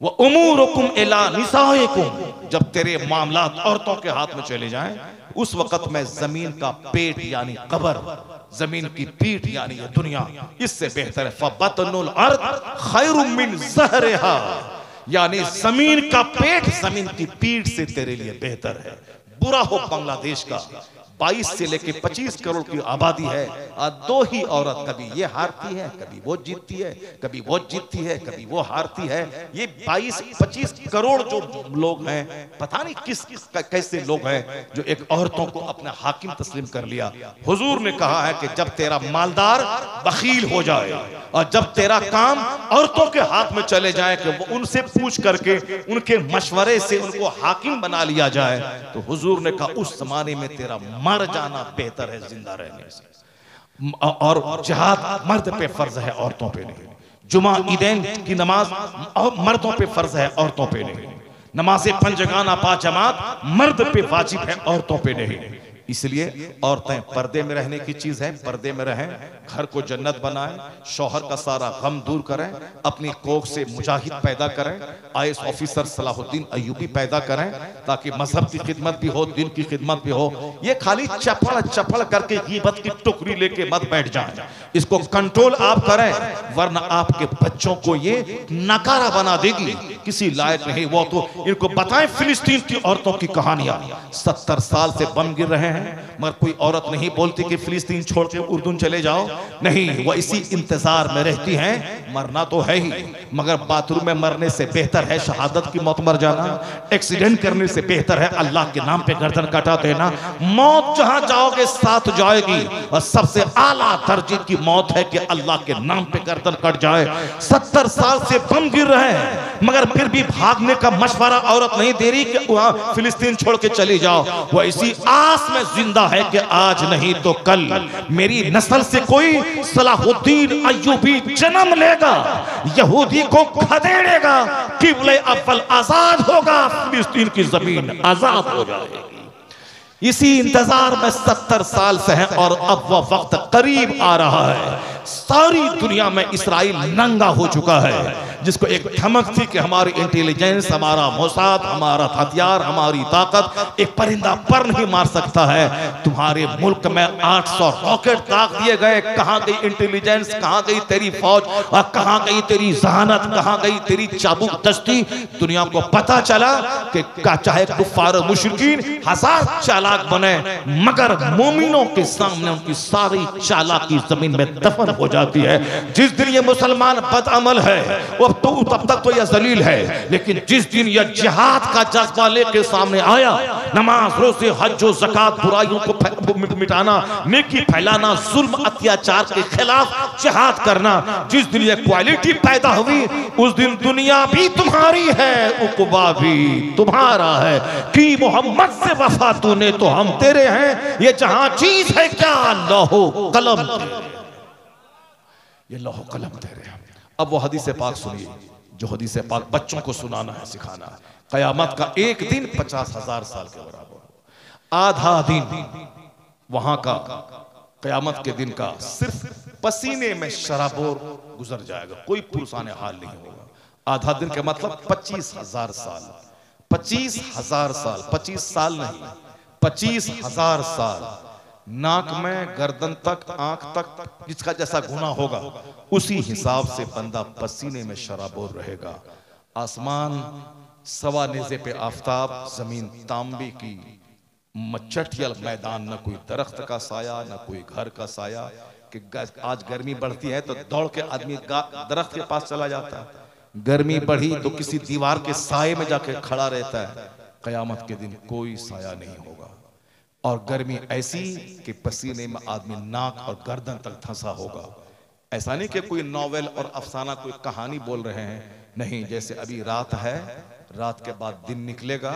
वो उमूरुकुम इला निसाइकुम, जब तेरे मामलात औरतों के हाथ में चले जाएं, उस वक्त में जमीन का पेट यानी कब्र, जमीन की पीठ यानी ये दुनिया, इससे बेहतर है। फबतनुल अर्द खैरुम मिन ज़हरिहा, यानी जमीन का पेट जमीन की पीठ से तेरे लिए बेहतर है। बुरा हो बांग्लादेश का, 22 से लेके 25 करोड़ की आबादी है, दो ही औरत, कभी ये हारती है, कभी वो जीतती है, कभी वो जीतती है, कभी वो हारती है। ये 22-25 करोड़ जो लोग हैं, पता नहीं किस कैसे लोग हैं जो एक औरतों को अपना हाकिम तस्लीम कर लिया। हुजूर ने कहा है कि जब तेरा मालदार बखील हो जाए और जब तेरा काम औरतों के हाथ में चले जाए कि वो उनसे पूछ करके उनके मशवरे से उनको हाकिम बना लिया जाए, तो हुजूर ने कहा उस जमाने में तेरा मर जाना बेहतर है जिंदा रहने से। और जिहाद मर्द पे फर्ज है, औरतों पे नहीं। जुमा ईदैन की नमाज मर्दों पे फर्ज है, औरतों पे नहीं। नमाज़े पंजगाना पांच जमात मर्द पे वाजिब है, औरतों पे नहीं। इसलिए औरतें पर्दे में रहने की चीज है, पर्दे में रहें, घर को जन्नत बनाएं, शौहर का सारा गम दूर करें, अपनी कोख से मुजाहिद पैदा करें, आईएएस ऑफिसर सलाहुद्दीन अय्यूबी पैदा करें, ताकि मजहब की खिदमत भी हो, दिन की खिदमत भी हो। ये खाली चपड़ चपड़ करके गीबत की टुकड़ी लेके मत बैठ जाएं, इसको कंट्रोल आप करें, वरना आपके बच्चों को ये नकारा बना देगी, किसी लायक नहीं। वो तो इनको बताएं फिलिस्तीन की औरतों की कहानियां, 70 साल से बम गिर रहे हैं, हैं, मगर कोई औरत नहीं बोलती कि फिलिस्तीन छोड़ के उर्दून चले जाओ। नहीं, वो इसी इंतजार में रहती हैं। मरना तो है ही, मगर बाथरूम में मरने से बेहतर है शहादत की मौत मर जाना। एक्सीडेंट करने से बेहतर है अल्लाह के नाम पे गर्दन कटा देना। मौत जहां जाओगे साथ जाएगी, और सबसे आला दर्जे की मौत है कि अल्लाह के नाम पे गर्दन कट जाए। 70 साल से बम गिर रहे हैं, मगर फिर भी भागने का मशवरा औरत नहीं दे रही कि वहां फिलिस्तीन छोड़ के चली जाओ। वो इसी आस में जिंदा है कि आज नहीं तो कल मेरी नस्ल से कोई सलाहुद्दीन अय्यूबी जन्म लेगा, यहूदी को खदेड़ेगा, किबले अव्वल आजाद होगा, फिलिस्तीन की जमीन आजाद हो जाएगी। इसी इंतजार में 70 साल से हैं, और अब वह वक्त करीब आ रहा है। सारी दुनिया में इसराइल नंगा हो चुका है, जिसको एक धमक थी कि हमारी इंटेलिजेंस, हमारा मोसाद, हमारा हथियार, हमारी ताकत एक परिंदा पर नहीं मार सकता है। तुम्हारे मुल्क में 800 रॉकेट दाग दिए गए, कहां गई इंटेलिजेंस, कहां गई तेरी फौज, और कहां गई तेरी जहानत, कहां गई तेरी चाबुक दस्ती। दुनिया को पता चला कि चाहे कुफ्फार मुशरिकीन हजार चालाक बने, मगर मोमिनों के सामने उनकी सारी चालाकी जमीन में दफन हो जाती है। जिस दिन ये मुसलमान बदअमल है, वो तो तब तक तो यह जलील है, लेकिन जिस दिन यह जिहाद का जज्बा लेके सामने आया, नमाज, रोजे, हज, ज़कात, बुराइयों को मिटाना, नेकी फैलाना, जुल्म अत्याचार के खिलाफ जिहाद करना, जिस दिन यह क्वालिटी पैदा हुई, उस दिन दुनिया भी तुम्हारी है, उक़बा भी तुम्हारा है। कि मोहम्मद से वफा तूने तो हम तेरे हैं, ये जहां चीज है क्या लौहो कलम, ये लौहो कलम तेरे हैं। अब वो हदीस पाक सुनिए, जो हदीस पाक बच्चों को सुनाना है, सिखाना है। कयामत का एक दिन 50,000 साल के बराबर। आधा दिन वहां का कयामत के दिन का सिर्फ पसीने में शराबोर गुजर जाएगा, कोई पुरसाने हाल नहीं होगा। आधा दिन का मतलब 25,000 साल। 25,000 साल, 25 साल नहीं, 25,000 साल। नाक में, गर्दन तक, आंख तक जिसका जैसा गुना होगा, उसी हिसाब से बंदा पसीने में शराबोर रहेगा। आसमान सवा नेज़े पे आफताब, जमीन तांबे की मचटियल मैदान, न कोई दरख्त का साया, न कोई घर का साया। कि आज गर्मी बढ़ती है तो दौड़ के आदमी दरख्त के पास चला जाता है, गर्मी बढ़ी तो किसी दीवार के साये में जाके खड़ा रहता है। कयामत के दिन कोई साया नहीं होगा, और गर्मी ऐसी कि पसीने में आदमी नाक और गर्दन तक धंसा होगा। ऐसा नहीं कि कोई नॉवेल और अफसाना, कोई कहानी बोल रहे हैं, नहीं। जैसे अभी रात है, रात के बाद दिन निकलेगा,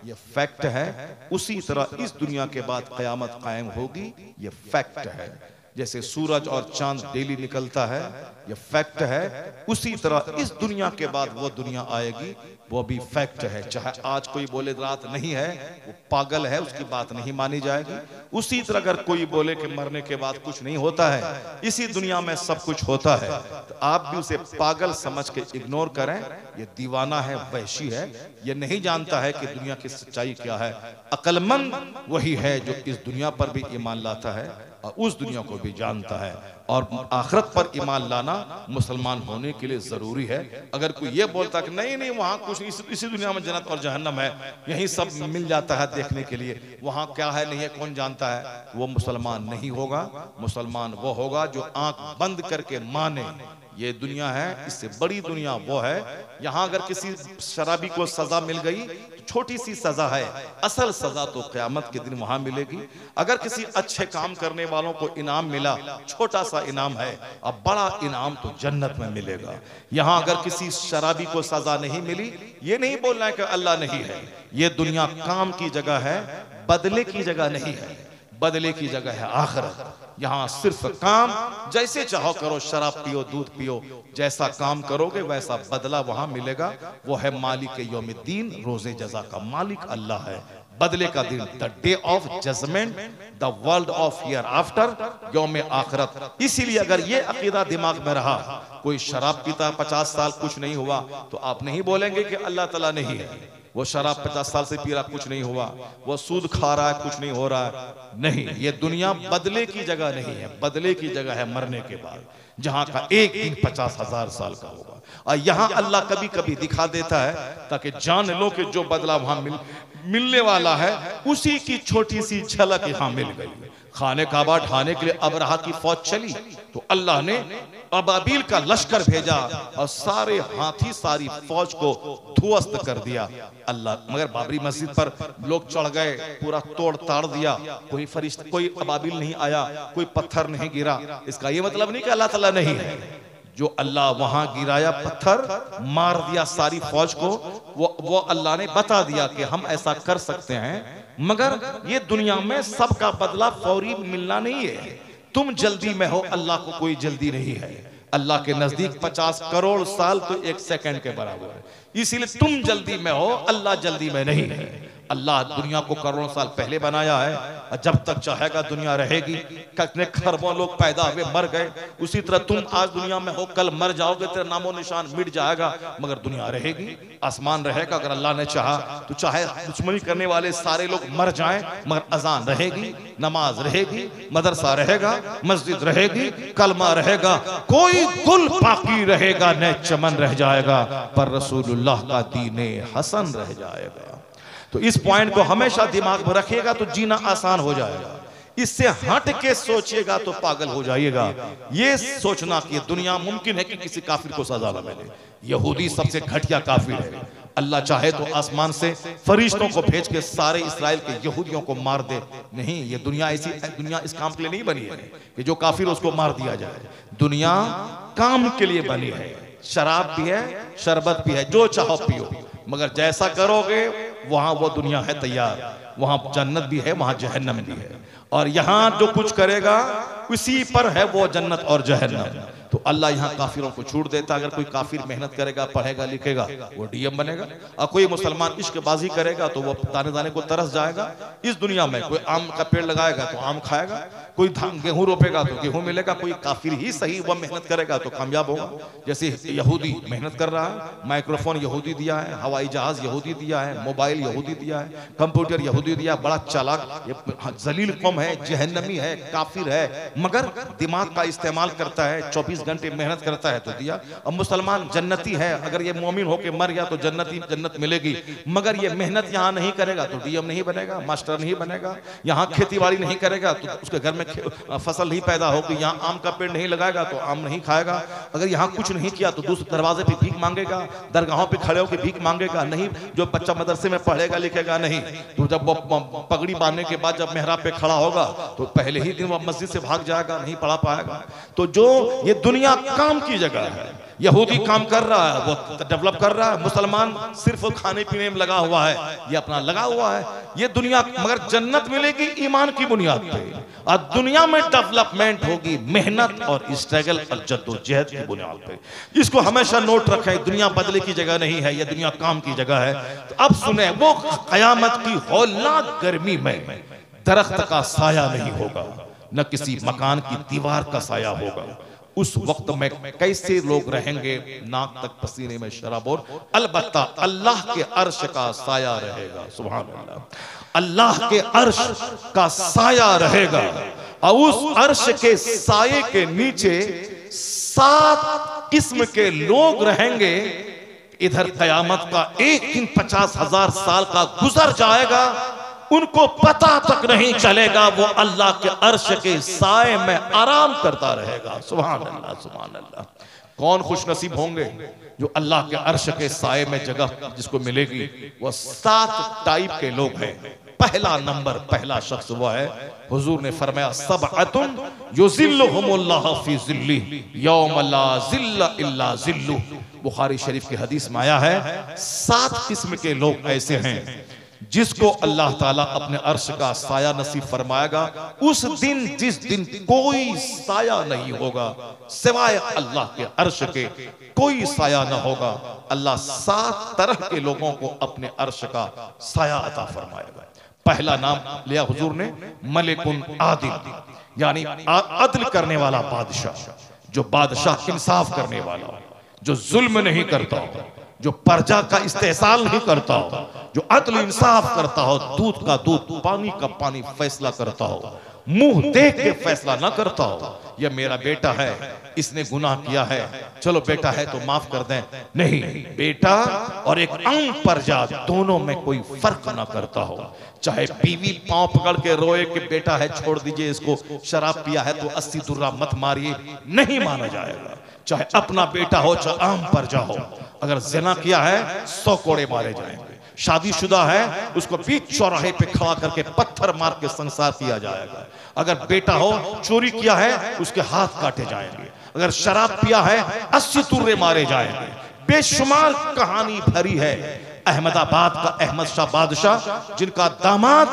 ये फैक्ट है। उसी तरह इस दुनिया के बाद कयामत कायम होगी, ये फैक्ट है। जैसे सूरज और चांद डेली निकलता है, ये फैक्ट है। उसी तरह इस दुनिया के बाद वो दुनिया आएगी, वो भी फैक्ट है। चाहे आज कोई बोले रात नहीं है, वो पागल है, उसकी बात नहीं मानी जाएगी। उसी तरह अगर कोई बोले कि मरने के बाद कुछ नहीं होता है, इसी दुनिया में सब कुछ होता है, तो आप भी उसे पागल समझ के इग्नोर करें। ये दीवाना है, वहशी है, ये नहीं जानता है कि दुनिया की सच्चाई क्या है। अक्लमंद वही है जो इस दुनिया पर भी ईमान लाता है और उस दुनिया को भी जानता है। और आखिरत पर ईमान लाना मुसलमान होने के लिए जरूरी है। अगर कोई ये बोलता कि नहीं नहीं वहां कुछ नहीं, इसी दुनिया में जन्नत और जहन्नम है, यही सब मिल जाता है देखने के लिए, वहां क्या है नहीं है कौन जानता है, वो मुसलमान नहीं होगा। मुसलमान वो होगा जो आंख बंद करके माने ये दुनिया है, इससे बड़ी दुनिया वो है। यहां अगर किसी शराबी को सजा मिल गई तो छोटी सी सजा है, असल सजा तो क़यामत के दिन वहां मिलेगी। अगर किसी अच्छे काम करने वालों को इनाम मिला, छोटा सा इनाम है, अब बड़ा इनाम तो जन्नत में मिलेगा। यहां अगर किसी शराबी को सजा नहीं मिली, ये नहीं बोलना है कि अल्लाह नहीं है। ये दुनिया काम की जगह है, बदले की जगह नहीं है। बदले की जगह है आखिरत। यहाँ सिर्फ काम, जैसे चाहो करो, शराब पियो, दूध पियो, जैसा काम करोगे वैसा बदला वहां मिलेगा। वो है मालिक यौमिद्दीन, रोजे जजा का मालिक अल्लाह है। बदले का दिन, the day of judgment, the world of hereafter, यौम आखिरत। इसीलिए अगर ये अकीदा दिमाग में रहा, कोई शराब पीता 50 साल कुछ नहीं हुआ, तो आप नहीं बोलेंगे कि अल्लाह ताला नहीं है। वो शराब 50 साल से पी रहा, कुछ नहीं हुआ। वो सूद खा रहा है, कुछ नहीं हो रहा है। नहीं, ये दुनिया बदले की जगह नहीं है। बदले की जगह है मरने के बाद, जहां का एक दिन 50,000 साल का होगा। और यहां अल्लाह कभी कभी दिखा देता है ताकि जान लो कि जो बदला वहां मिलने वाला है, उसी की छोटी सी झलक यहां मिल गई। खाने काबा ढाने के लिए अबरहा की फौज चली तो अल्लाह ने अबाबील का लश्कर भेजा और सारे हाथी सारी फौज को ध्वस्त कर दिया अल्लाह। मगर बाबरी मस्जिद पर लोग चढ़ गए, पूरा तोड़ ताड़ दिया, कोई फरिश्ता कोई अबाबील नहीं आया, कोई पत्थर नहीं गिरा। इसका ये मतलब नहीं कि अल्लाह ताला नहीं है, जो अल्लाह वहां गिराया पत्थर मार दिया सारी फौज को, वो अल्लाह ने बता दिया कि हम ऐसा कर सकते हैं। मगर ये दुनिया में सबका बदला फौरी मिलना नहीं है। तुम जल्दी में हो, अल्लाह को कोई जल्दी नहीं है। अल्लाह के नजदीक 50 करोड़ साल तो एक सेकंड के बराबर है, इसीलिए तुम जल्दी में हो, अल्लाह जल्दी में नहीं है। अल्लाह दुनिया को करोड़ों साल पहले बनाया है और जब तक चाहेगा दुनिया रहेगी। कितने खरबों लोग पैदा हुए मर गए, उसी तरह तुम आज दुनिया में हो, कल मर जाओगे, तेरा नामो निशान मिट जाएगा, मगर दुनिया रहेगी, आसमान रहेगा। अगर अल्लाह ने चाहा तो चाहे दुश्मनी करने वाले सारे लोग मर जाएं, मगर अजान रहेगी, नमाज रहेगी, मदरसा रहेगा, मस्जिद रहेगी, कलमा रहेगा, कोई गुल बाकी रहेगा न चमन रह जाएगा, पर रसूलुल्लाह का दीने हसन रह जाएगा। तो इस पॉइंट को हमेशा दिमाग में रखिएगा तो जीना आसान हो जाएगा। इससे हट के सोचिएगा तो पागल हो जाइएगा। ये सोचना कि दुनिया मुमकिन है कि किसी काफिर को सजा न मिले, यहूदी सबसे घटिया काफिर है। अल्लाह चाहे तो आसमान से फरिश्तों को भेज के सारे इस्राएल के यहूदियों को मार दे। नहीं, ये दुनिया ऐसी दुनिया इस काम के लिए नहीं बनी है कि जो काफिर उसको मार दिया जाए। दुनिया काम के लिए बनी है। शराब भी है, शरबत भी है, जो चाहो पियो, मगर जैसा करोगे वहां वो दुनिया है तैयार। वहां जन्नत भी है, वहां जहन्नम भी है, और यहां जो कुछ करेगा उसी पर है वो जन्नत और जहन्नम। तो अल्लाह यहाँ काफिरों को छूट देता। अगर कोई काफिर मेहनत करेगा, पढ़ेगा, लिखेगा, वो डीएम बनेगा, और कोई मुसलमान इश्कबाजी करेगा तो वो दाने दाने को तरस जाएगा। इस दुनिया में कोई आम का पेड़ लगाएगा तो आम खाएगा, कोई गेहूं रोपेगा तो गेहूं मिलेगा। कोई काफिर ही सही वह मेहनत करेगा तो कामयाब होगा। जैसे यहूदी मेहनत कर रहा है, माइक्रोफोन यहूदी दिया है, हवाई जहाज यहूदी दिया है, मोबाइल यहूदी दिया है, कंप्यूटर यहूदी दिया, बड़ा चालाक ये जलील कौम है, जहन्नमी है, काफिर है, मगर दिमाग का इस्तेमाल करता है, 24 घंटे मेहनत करता है तो दिया। अब मुसलमान जन्नती है, अगर ये मोमिन होके मर गया तो जन्नत मिलेगी, मगर ये मेहनत यहाँ नहीं करेगा तो डीएम नहीं बनेगा, मास्टर नहीं बनेगा। यहाँ खेती बाड़ी नहीं करेगा तो उसके घर में फसल नहीं पैदा होगी। यहाँ आम का पेड़ नहीं लगाएगा तो आम नहीं खाएगा। अगर यहाँ कुछ नहीं किया तो दूसरे दरवाजे पे भीख मांगेगा, दरगाहों पे खड़े होकर भीख मांगेगा। नहीं, जो बच्चा मदरसे में पढ़ेगा लिखेगा नहीं, तो जब वो पगड़ी बांधने के बाद जब मेहराब पे खड़ा होगा तो पहले ही दिन वो मस्जिद से भाग जाएगा, नहीं पढ़ा पाएगा। तो जो ये दुनिया काम की जगह है, यहूदी काम कर रहा है, वो डेवलप कर रहा है, मुसलमान सिर्फ खाने पीने में लगा हुआ है, ये अपना लगा हुआ है। ये दुनिया, मगर जन्नत मिलेगी ईमान की बुनियाद पे, और दुनिया में डेवलपमेंट होगी मेहनत और स्ट्रगल और जद्दोजहद की बुनियाद पे। इसको हमेशा नोट रखें, दुनिया बदले की जगह नहीं है, ये दुनिया काम की जगह है। तो अब सुने, वो कयामत की हौलनाक गर्मी में दरख्त का साया नहीं होगा, न किसी मकान की दीवार का साया होगा। उस वक्त में कैसे लोग रहेंगे, नाक तक पसीने में शराबोर। अलबत्ता अल्लाह के अर्श का साया रहेगा। सुभान अल्लाह, अल्लाह के अर्श का साया रहेगा, और उस अर्श के साये के नीचे 7 किस्म के लोग रहेंगे। इधर कयामत का एक दिन 50,000 साल का गुजर जाएगा, उनको पता तक नहीं चलेगा, वो अल्लाह के अर्श के साए में आराम करता रहेगा। सुभान अल्लाह, सुभान अल्लाह। कौन खुशनसीब होंगे जो अल्लाह के अर्श के साए में जगह जिसको मिलेगी। वो 7 टाइप के लोग हैं। पहला नंबर, पहला शख्स वो है, हुजूर ने फरमाया, सबअतुन युज़िल्लुहुमुल्लाहु फी ज़िल्लिही यौम ला ज़िल्ला इल्ला ज़िल्लुहु। बुखारी शरीफ की हदीस में आया है, 7 किस्म के लोग ऐसे हैं जिसको अल्लाह ताला अपने अर्श का साया नसीब फरमाएगा। उस दिन, जिस दिन कोई साया नहीं होगा सिवाय अल्लाह के अर्श के, कोई साया ना होगा। अल्लाह 7 तरह के लोगों को अपने अर्श का साया अता फरमाएगा। पहला नाम लिया हुजूर ने, मलिकुन आदिल, यानी अदल करने वाला बादशाह, जो बादशाह इंसाफ करने वाला, जो जुल्म नहीं करता, जो प्रजा का इस्तेहसाल नहीं करता हो, जो अदल इंसाफ करता हो, दूध का दूध, पानी का पानी फैसला करता हो, मुंह देख के फैसला ना करता हो। यह मेरा बेटा है, इसने गुनाह किया है, चलो बेटा है तो माफ कर दें। नहीं, बेटा और एक आम प्रजा दोनों में कोई फर्क ना करता हो। चाहे बीवी पांव पकड़ के रोए कि बेटा है छोड़ दीजिए इसको, शराब पिया है तो 80 दुर्रा मत मारिए, नहीं माना जाएगा। चाहे अपना बेटा हो चाहे आम प्रजा हो, अगर जिना किया है 100 कोड़े मारे जाएंगे। शादीशुदा है उसको बीच चौराहे पे खड़ा करके पत्थर मार के संसार किया जाएगा। अगर बेटा हो चोरी किया है उसके हाथ काटे जाएंगे। अगर शराब पिया है 80 तुर्रे मारे जाएंगे। बेशुमार कहानी भरी है। अहमदाबाद का अहमद शाह बादशाह, जिनका दामाद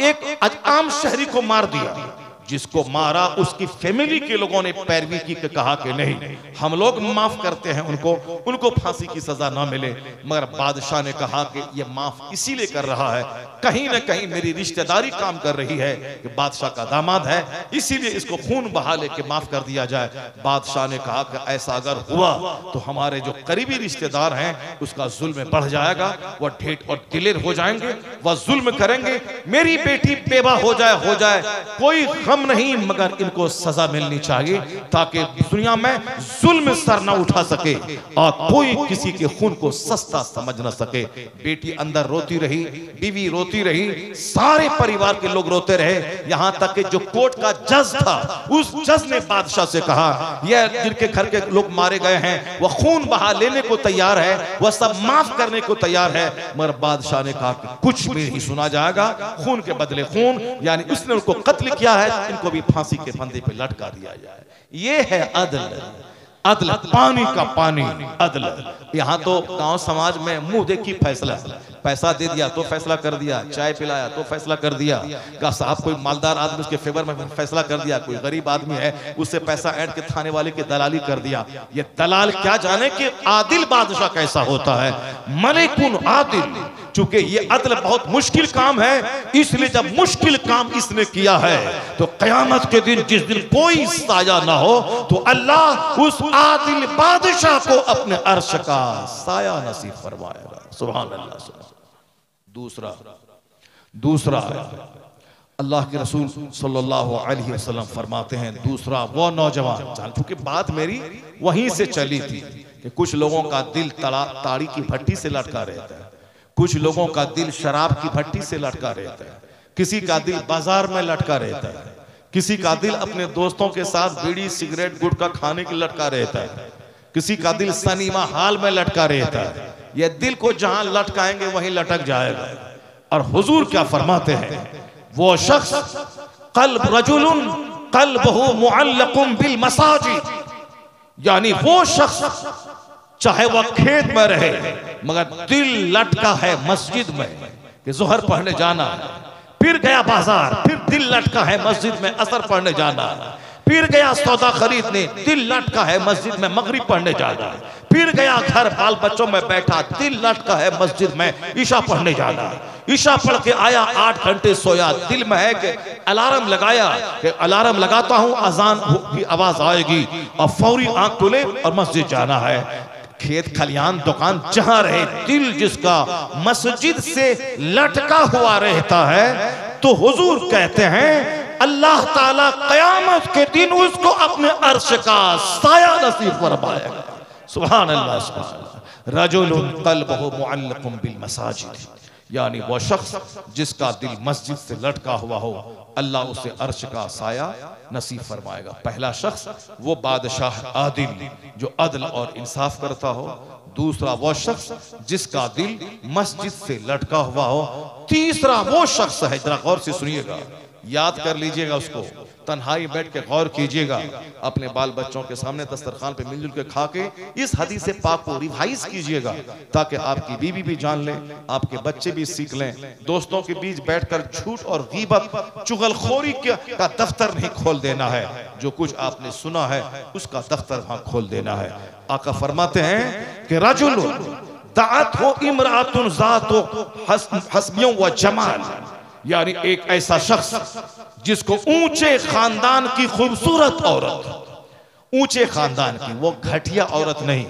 एक आम शहरी को मार दिया, जिसको मारा उसकी फैमिली के लोगों ने पैरवी की कि कहा कि नहीं हम लोग माफ करते हैं उनको फांसी की सजा ना मिले। मगर बादशाह ने कहा कि ये माफ इसीलिए कर रहा है, कहीं ना कहीं मेरी रिश्तेदारी काम कर रही है कि बादशाह का दामाद है, इसीलिए इसको खून बहा लेके माफ कर दिया जाए। बादशाह ने कहा कि ऐसा अगर हुआ तो हमारे जो करीबी रिश्तेदार हैं उसका जुल्म बढ़ जाएगा, वह ढेठ और दिलेर हो जाएंगे, वह जुल्म करेंगे। मेरी बेटी बेवा हो जाए कोई नहीं, मगर इनको सजा मिलनी चाहिए ताकि दुनिया में जुल्म सर न उठा सके और कोई किसी के खून को सस्ता समझ न सके। बेटी अंदर रोती रही, बीवी रोती रही, सारे परिवार के लोग रोते रहे, यहां तक कि जो कोर्ट का जज था उस जज ने बादशाह से कहा यह जिनके घर के लोग मारे गए हैं वह खून बहा लेने को तैयार है, वह सब माफ करने को तैयार है। मगर बादशाह ने कहा कि कुछ भी नहीं सुना जाएगा, खून के बदले खून, यानी उसने उनको कत्ल किया है, इनको भी फांसी के फंदे पे लटका दिया जाए। ये है अदल, अदल पानी का पानी अदल। यहाँ तो गांव समाज में मुंह देखी फैसला, पैसा दे दिया तो फैसला कर दिया, चाय पिलाया तो फैसला कर दिया, का साहब कोई मालदार आदमी उसके फेवर में फैसला कर दिया, कोई गरीब आदमी है उससे पैसा ऐड के थाने वाले की दलाली कर दिया। ये दलाल क्या जाने कि आदिल बादशाह कैसा होता है, मलिकुन आदिल। चूंकि ये अदल बहुत मुश्किल काम है, इसलिए जब मुश्किल काम इसने किया है तो कयामत के दिन जिस दिन कोई साया ना हो तो अल्लाह उस आदिल बादशाह को अपने अर्श का साया नसीब फरमाएगा। सुभान अल्लाह। दूसरा अल्लाह के रसूल सल्लल्लाहु अलैहि वसल्लम फरमाते हैं, दूसरा वो नौजवान, क्योंकि बात मेरी वहीं से चली थी कि कुछ लोगों का दिल ताड़ी की भट्टी से लटका रहता है, कुछ लोगों का दिल शराब की भट्टी से लटका रहता है, किसी का दिल बाजार में लटका रहता है, किसी का दिल अपने दोस्तों के साथ बीड़ी सिगरेट गुटखा खाने की लटका रहता है, किसी का दिल सिनेमा हॉल में लटका रहता है। ये दिल को जहां लटकाएंगे वहीं लटक जाएगा। और हुजूर क्या फरमाते हैं, वो शख्स कल्ब रजुलुन कल्बहु मुअल्लकुम बिल मसाजिद, यानी वो शख्स चाहे वह खेत में रहे मगर दिल लटका है मस्जिद में कि जोहर पढ़ने जाना है, फिर गया बाजार, फिर दिल लटका है मस्जिद में असर पढ़ने जाना है, फिर गया सौदा खरीदने, दिल लटका है मस्जिद में मगरिब पढ़ने जाना है, फिर गया घर बाल बच्चों में बैठा, दिल लटका है मस्जिद में ईशा पढ़ने जाना है, ईशा पढ़ के आया 8 घंटे सोया, दिल में है कि अलार्म लगाया कि अलार्म लगाता हूं अजान की आवाज आएगी और फौरी आंख खुले और मस्जिद जाना है। खेत खलियान दुकान जहां रहे, दिल जिसका मस्जिद से लटका हुआ रहता है, तो हुजूर कहते हैं अल्लाह ताला कयामत के दिन उसको अपने अर्श का साया नसीब फरमाएगा। सुभान अल्लाह, सुभान अल्लाह। रजुलुन क़ल्बुहु मुअल्लक़ुम बिल मसाजिद, यानी वो शख्स जिसका दिल मस्जिद से लटका हुआ हो, अल्लाह उसे अर्श का साया नसीब फरमाएगा। पहला शख्स वो बादशाह आदिल जो अदल और इंसाफ करता हो, दूसरा वो शख्स जिसका दिल मस्जिद से लटका हुआ हो, तीसरा वो शख्स है, जरा गौर से सुनिएगा, याद कर लीजिएगा उसको, तन्हाई बैठ के गौर कीजिएगा, अपने बाल बच्चों के सामने दस्तरखान पे मिलजुल के खा के इस हदीस पाक को रिवाइज कीजिएगा ताकि आपकी बीवी भी जान ले, आपके बच्चे भी सीख लें। दोस्तों के बीच बैठकर झूठ और गीबत चुगलखोरी का दफ्तर नहीं खोल देना है, जो कुछ आपने सुना है उसका दफ्तर वहां खोल देना है। आका फरमाते हैं कि रजुल दाअत हो इमरातुन ज़ातु हस्बियों व जमाल, यानी एक ऐसा शख्स जिसको ऊंचे खानदान की खूबसूरत औरत, ऊंचे खानदान की, वो घटिया औरत नहीं,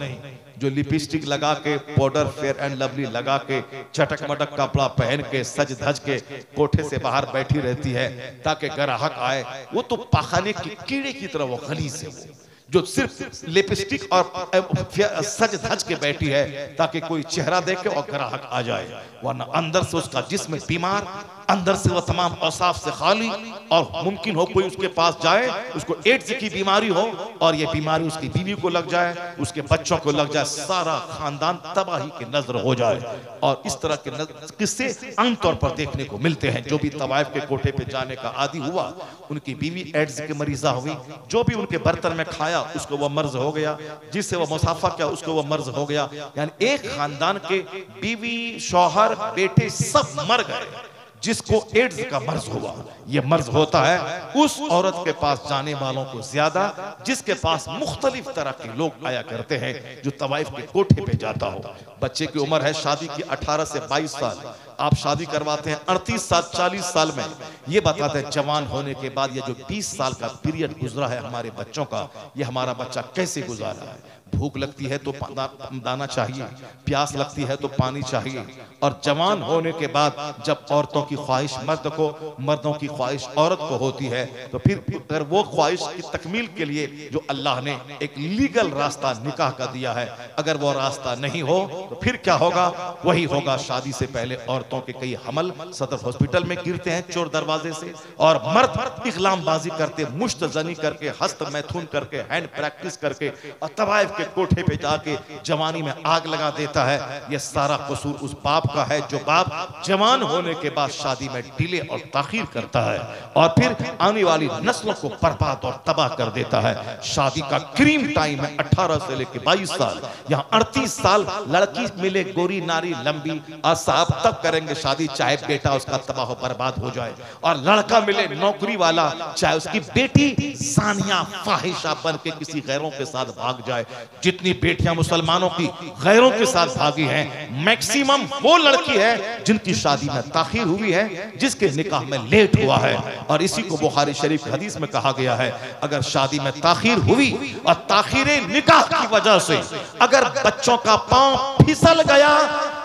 जो लिपस्टिक लगा के, पाउडर, फेयर एंड लवली लगा के, चटक मटक कपड़ा पहन के, सज धज के कोठे से बाहर बैठी रहती है ताकि ग्राहक आए, वो तो पाखाने की कीड़े की तरह वो गलीज है, वो जो सिर्फ लिपस्टिक और सज धज के बैठी है ताकि कोई चेहरा देखे और ग्राहक आ जाए, वरना अंदर से उसका जिस्म बीमार, अंदर से वो तमाम औसाफ से खाली, और मुमकिन हो कोई उसके पास जाए, उसको एड्स की बीमारी हो और ये बीमारी उसकी बीवी को लग जाए, उसके बच्चों को लग जाए, सारा खानदान तबाही की नजर हो जाए। और इस तरह के किस्से आमतौर पर देखने को मिलते हैं। जो भी तवाइफ के कोठे पे जाने का आदी हुआ, उनकी बीवी एड्स की मरीजा हुई, जो भी उनके बर्तन में खाया उसको वो मर्ज हो गया, जिससे वो मुसाफा किया उसको वो मर्ज हो गया। यानी एक खानदान के बीवी, शौहर, बेटे सब मर गए जिसको एड्स का मर्ज हुआ। ये मर्ज होता है उस औरत के पास जाने वालों को ज्यादा जिसके पास मुख्तलिफ तरह के लोग आया करते हैं, जो तवाइफ के कोठे पे जाता हो। बच्चे की उम्र है शादी की 18 से 22 साल, आप शादी करवाते हैं 38 साल 40 साल में। ये बताते हैं जवान होने के बाद ये जो 20 साल का पीरियड गुजरा है हमारे बच्चों का, ये हमारा बच्चा कैसे गुजारा है। भूख लगती है तो दाना चाहिए, प्यास लगती है तो पानी चाहिए। और जवान होने के बाद जब औरतों की ख्वाहिश मर्द को, मर्दों की ख्वाहिश औरत को होती है, तो फिर अगर वो ख्वाहिश की तकमील के लिए जो अल्लाह ने एक लीगल रास्ता निकाह का दिया है, अगर वो रास्ता नहीं हो तो फिर क्या होगा? वही होगा शादी से पहले औरतों के कई हमल सदर हॉस्पिटल में गिरते हैं चोर दरवाजे से, और मर्द इकलामबाजी करके, मुश्तजनी करके, हस्त मैथुन करके, हैंड प्रैक्टिस करके और तवाइफ के कोठे पे जाके जवानी में आग लगा देता है। यह सारा कसूर उस बाप का है जो बाप जवान होने के बाद शादी में डिले और ताखीर करता है और फिर आने वाली नस्लों को बर्बाद और तबाह कर देता है। शादी का क्रीम टाइम है 18 से लेकर 22 साल, यहाँ 38 साल लड़की मिले गोरी नारी लंबी, और साहब तब करेंगे शादी चाहे बेटा उसका तबाह बर्बाद हो जाए, और लड़का मिले नौकरी वाला चाहे उसकी बेटी सानिया फाहिशा बन के किसी गैरों के साथ भाग जाए। जितनी बेटियां मुसलमानों की गैरों के साथ भागी हैं, मैक्सिमम वो लड़की है जिनकी शादी में ताखीर हुई है, जिसके निकाह में लेट हुआ है। और इसी को बुखारी शरीफ हदीस में कहा गया है, अगर शादी में ताखीर हुई और ताखीरे निकाह की वजह से अगर बच्चों का पांव फिसल गया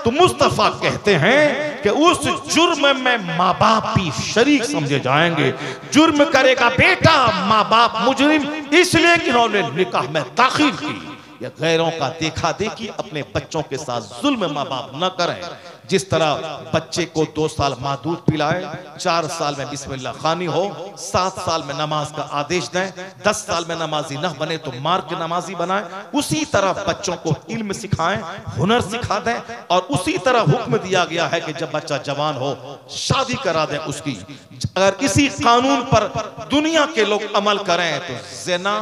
तो मुस्तफा कहते हैं कि उस जुर्म में माँ बाप भी शरीक समझे जाएंगे। जुर्म करेगा बेटा, माँ बाप मुजरिम, इसलिए कि उन्होंने निकाह में ताखीर की। या गैरों का देखा देखी अपने बच्चों के साथ जुल्म माँ बाप न करें। जिस तरह बच्चे को 2 साल माँ दूध पिलाए, 4 साल में बिस्मिल्लाह खानी हो, 7 साल में नमाज का आदेश दें, 10 साल में नमाजी न बने तो मार के नमाजी बनाएं, उसी तरह बच्चों को इल्म सिखाएं, हुनर सिखा दें। और उसी तरह हुक्म दिया गया है कि जब बच्चा जवान हो शादी करा दें उसकी। अगर इसी कानून पर दुनिया के लोग अमल करें तो ज़िना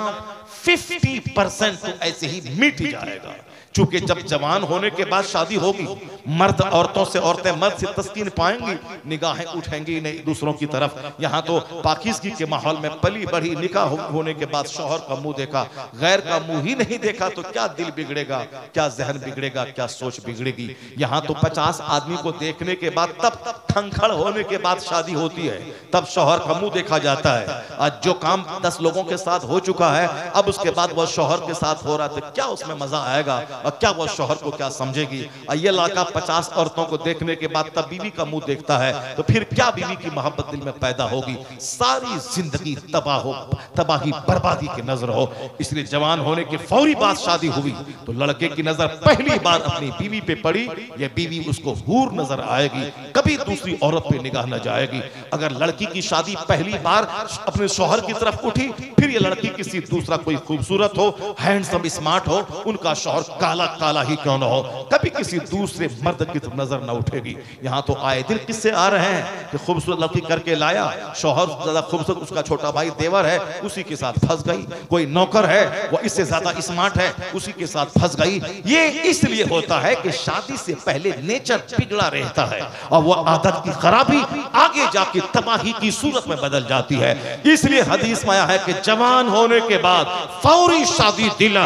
50% तो ऐसे ही मिट जाएगा। चूंकि जब जवान होने के बाद शादी होगी, मर्द औरतों से, औरतें मर्द से तस्कीन पाएंगी, निगाहें उठेंगी नहीं दूसरों की तरफ। यहाँ तो पाकिज़गी के माहौल में पली बढ़ी, निकाह होने के बाद शौहर का मुंह देखा, गैर का मुंह ही नहीं देखा तो क्या दिल बिगड़ेगा, क्या जहन बिगड़ेगा, क्या सोच बिगड़ेगी। यहाँ तो 50 आदमी को देखने के बाद, तब खंखड़ होने के बाद शादी होती है, तब शौहर का मुंह देखा जाता है। आज जो काम 10 लोगों के साथ हो चुका है, अब उसके बाद वह शौहर के साथ हो रहा है, तो क्या उसमें मजा आएगा और क्या वो शौहर को क्या समझेगी। ये लड़का 50 औरतों को देखने के बाद तब बीवी का मुंह देखता है तो फिर क्या बीवी की मोहब्बत दिल में पैदा होगी। सारी जिंदगी तबाही बर्बादी की नजर हो। इसलिए जवान होने के फौरी बाद शादी हुई तो लड़के की नजर पहली बार अपनी बीवी पे पड़ी, ये बीवी उसको हूर नजर आएगी, कभी दूसरी औरत पे निगाह न जाएगी। अगर लड़की की शादी पहली बार अपने शौहर की तरफ उठी, फिर ये लड़की किसी दूसरा कोई खूबसूरत हो, हैंडसम, स्मार्ट हो, उनका शौहर काला काला ही क्यों न हो, कभी किसी दूसरे मर्द की तरफ नजर न उठेगी। यहाँ तो आए दिन किससे आ रहे हैं कि खूबसूरत लड़की करके लाया, शौहर ज्यादा खूबसूरत, उसका छोटा भाई देवर है, उसी के साथ फंस गई। कोई नौकर है वो इससे ज्यादा स्मार्ट है, उसी के साथ फंस गई। ये इसलिए होता है कि शादी से पहले नेचर बिगड़ा रहता है और वो आदत की खराबी आगे जाके तबाही की सूरत में बदल जाती है। इसलिए हदीस में आया है कि जवान होने के बाद फौरी शादी दिला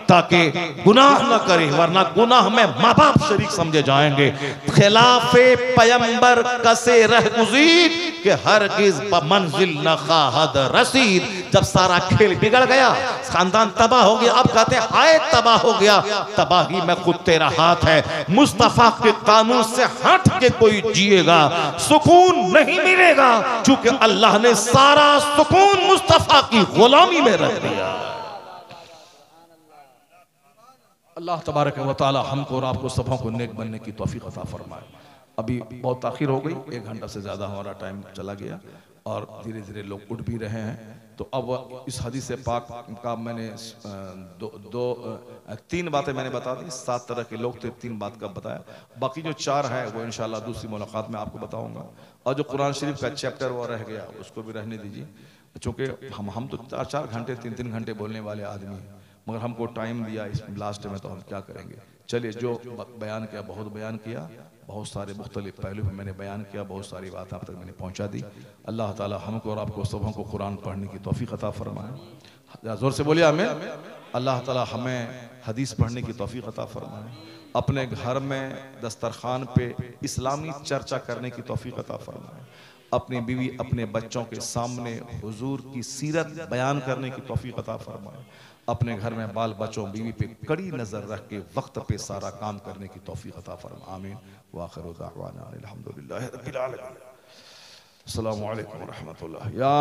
ताकि गुनाह न करे, वरना गुनाह में माँ बाप शरीक समझे जाएंगे। खिलाफे पैगंबर कसे रह गुज़ीद के हरगिज़ मंजिल न खाहद रसीद। जब सारा खेल बिगड़ गया, खानदान तबाह हो गया, अब कहते हैं हाय तबाह हो गया, तबाही में खुद तेरा हाथ है। मुस्तफा के कानून से हट के कोई जिएगा सुकून नहीं मिलेगा, क्योंकि अल्लाह ने सारा सुकून मुस्तफा की गुलामी में रख दिया। अल्लाह तबारक व तआला हमको और आपको सबों को नेक बनने की तौफीक अता फरमाए। अभी बहुत ताखिर हो गई, 1 घंटा से ज़्यादा हमारा टाइम चला गया और धीरे धीरे लोग उठ भी रहे हैं। तो अब इस हदीस पाक का मैंने 3 बातें मैंने बता दी। 7 तरह के लोग थे, 3 बात का बताया। बाकी जो 4 है वो इंशाल्लाह दूसरी मुलाकात में आपको बताऊंगा। और जो कुरान शरीफ का चैप्टर वो रह गया उसको भी रहने दीजिए, क्योंकि हम तो 4-4 घंटे 3-3 घंटे बोलने वाले आदमी हैं, मगर हमको टाइम दिया इस लास्ट में, तो हम क्या करेंगे। चलिए, जो बयान किया बहुत बयान किया, बहुत सारे मुख्तलिफ पहलू में मैंने बयान किया, बहुत सारी बात आप तक मैंने पहुंचा दी। अल्लाह ताला हमको और आपको सबों को कुरान पढ़ने की तौफीक अता फरमाए। जोर से बोलिए आमीन। अल्लाह ताला हमें हदीस पढ़ने की तौफीक अता फरमाए। अपने घर में दस्तरखान पे इस्लामी चर्चा करने की तौफीक अता फरमाए। अपनी बीवी अपने बच्चों के सामने हुजूर की सीरत बयान करने की तौफीक अता फरमाए। अपने घर में बाल बच्चों बीवी पे कड़ी नजर रख के वक्त पे सारा काम करने की तौफीक अता फरमा। आमीन। व आखिरु दाअवाना अल्हम्दुलिल्लाहि रब्बिल आलमीन। अस्सलामु अलैकुम व रहमतुल्लाह। या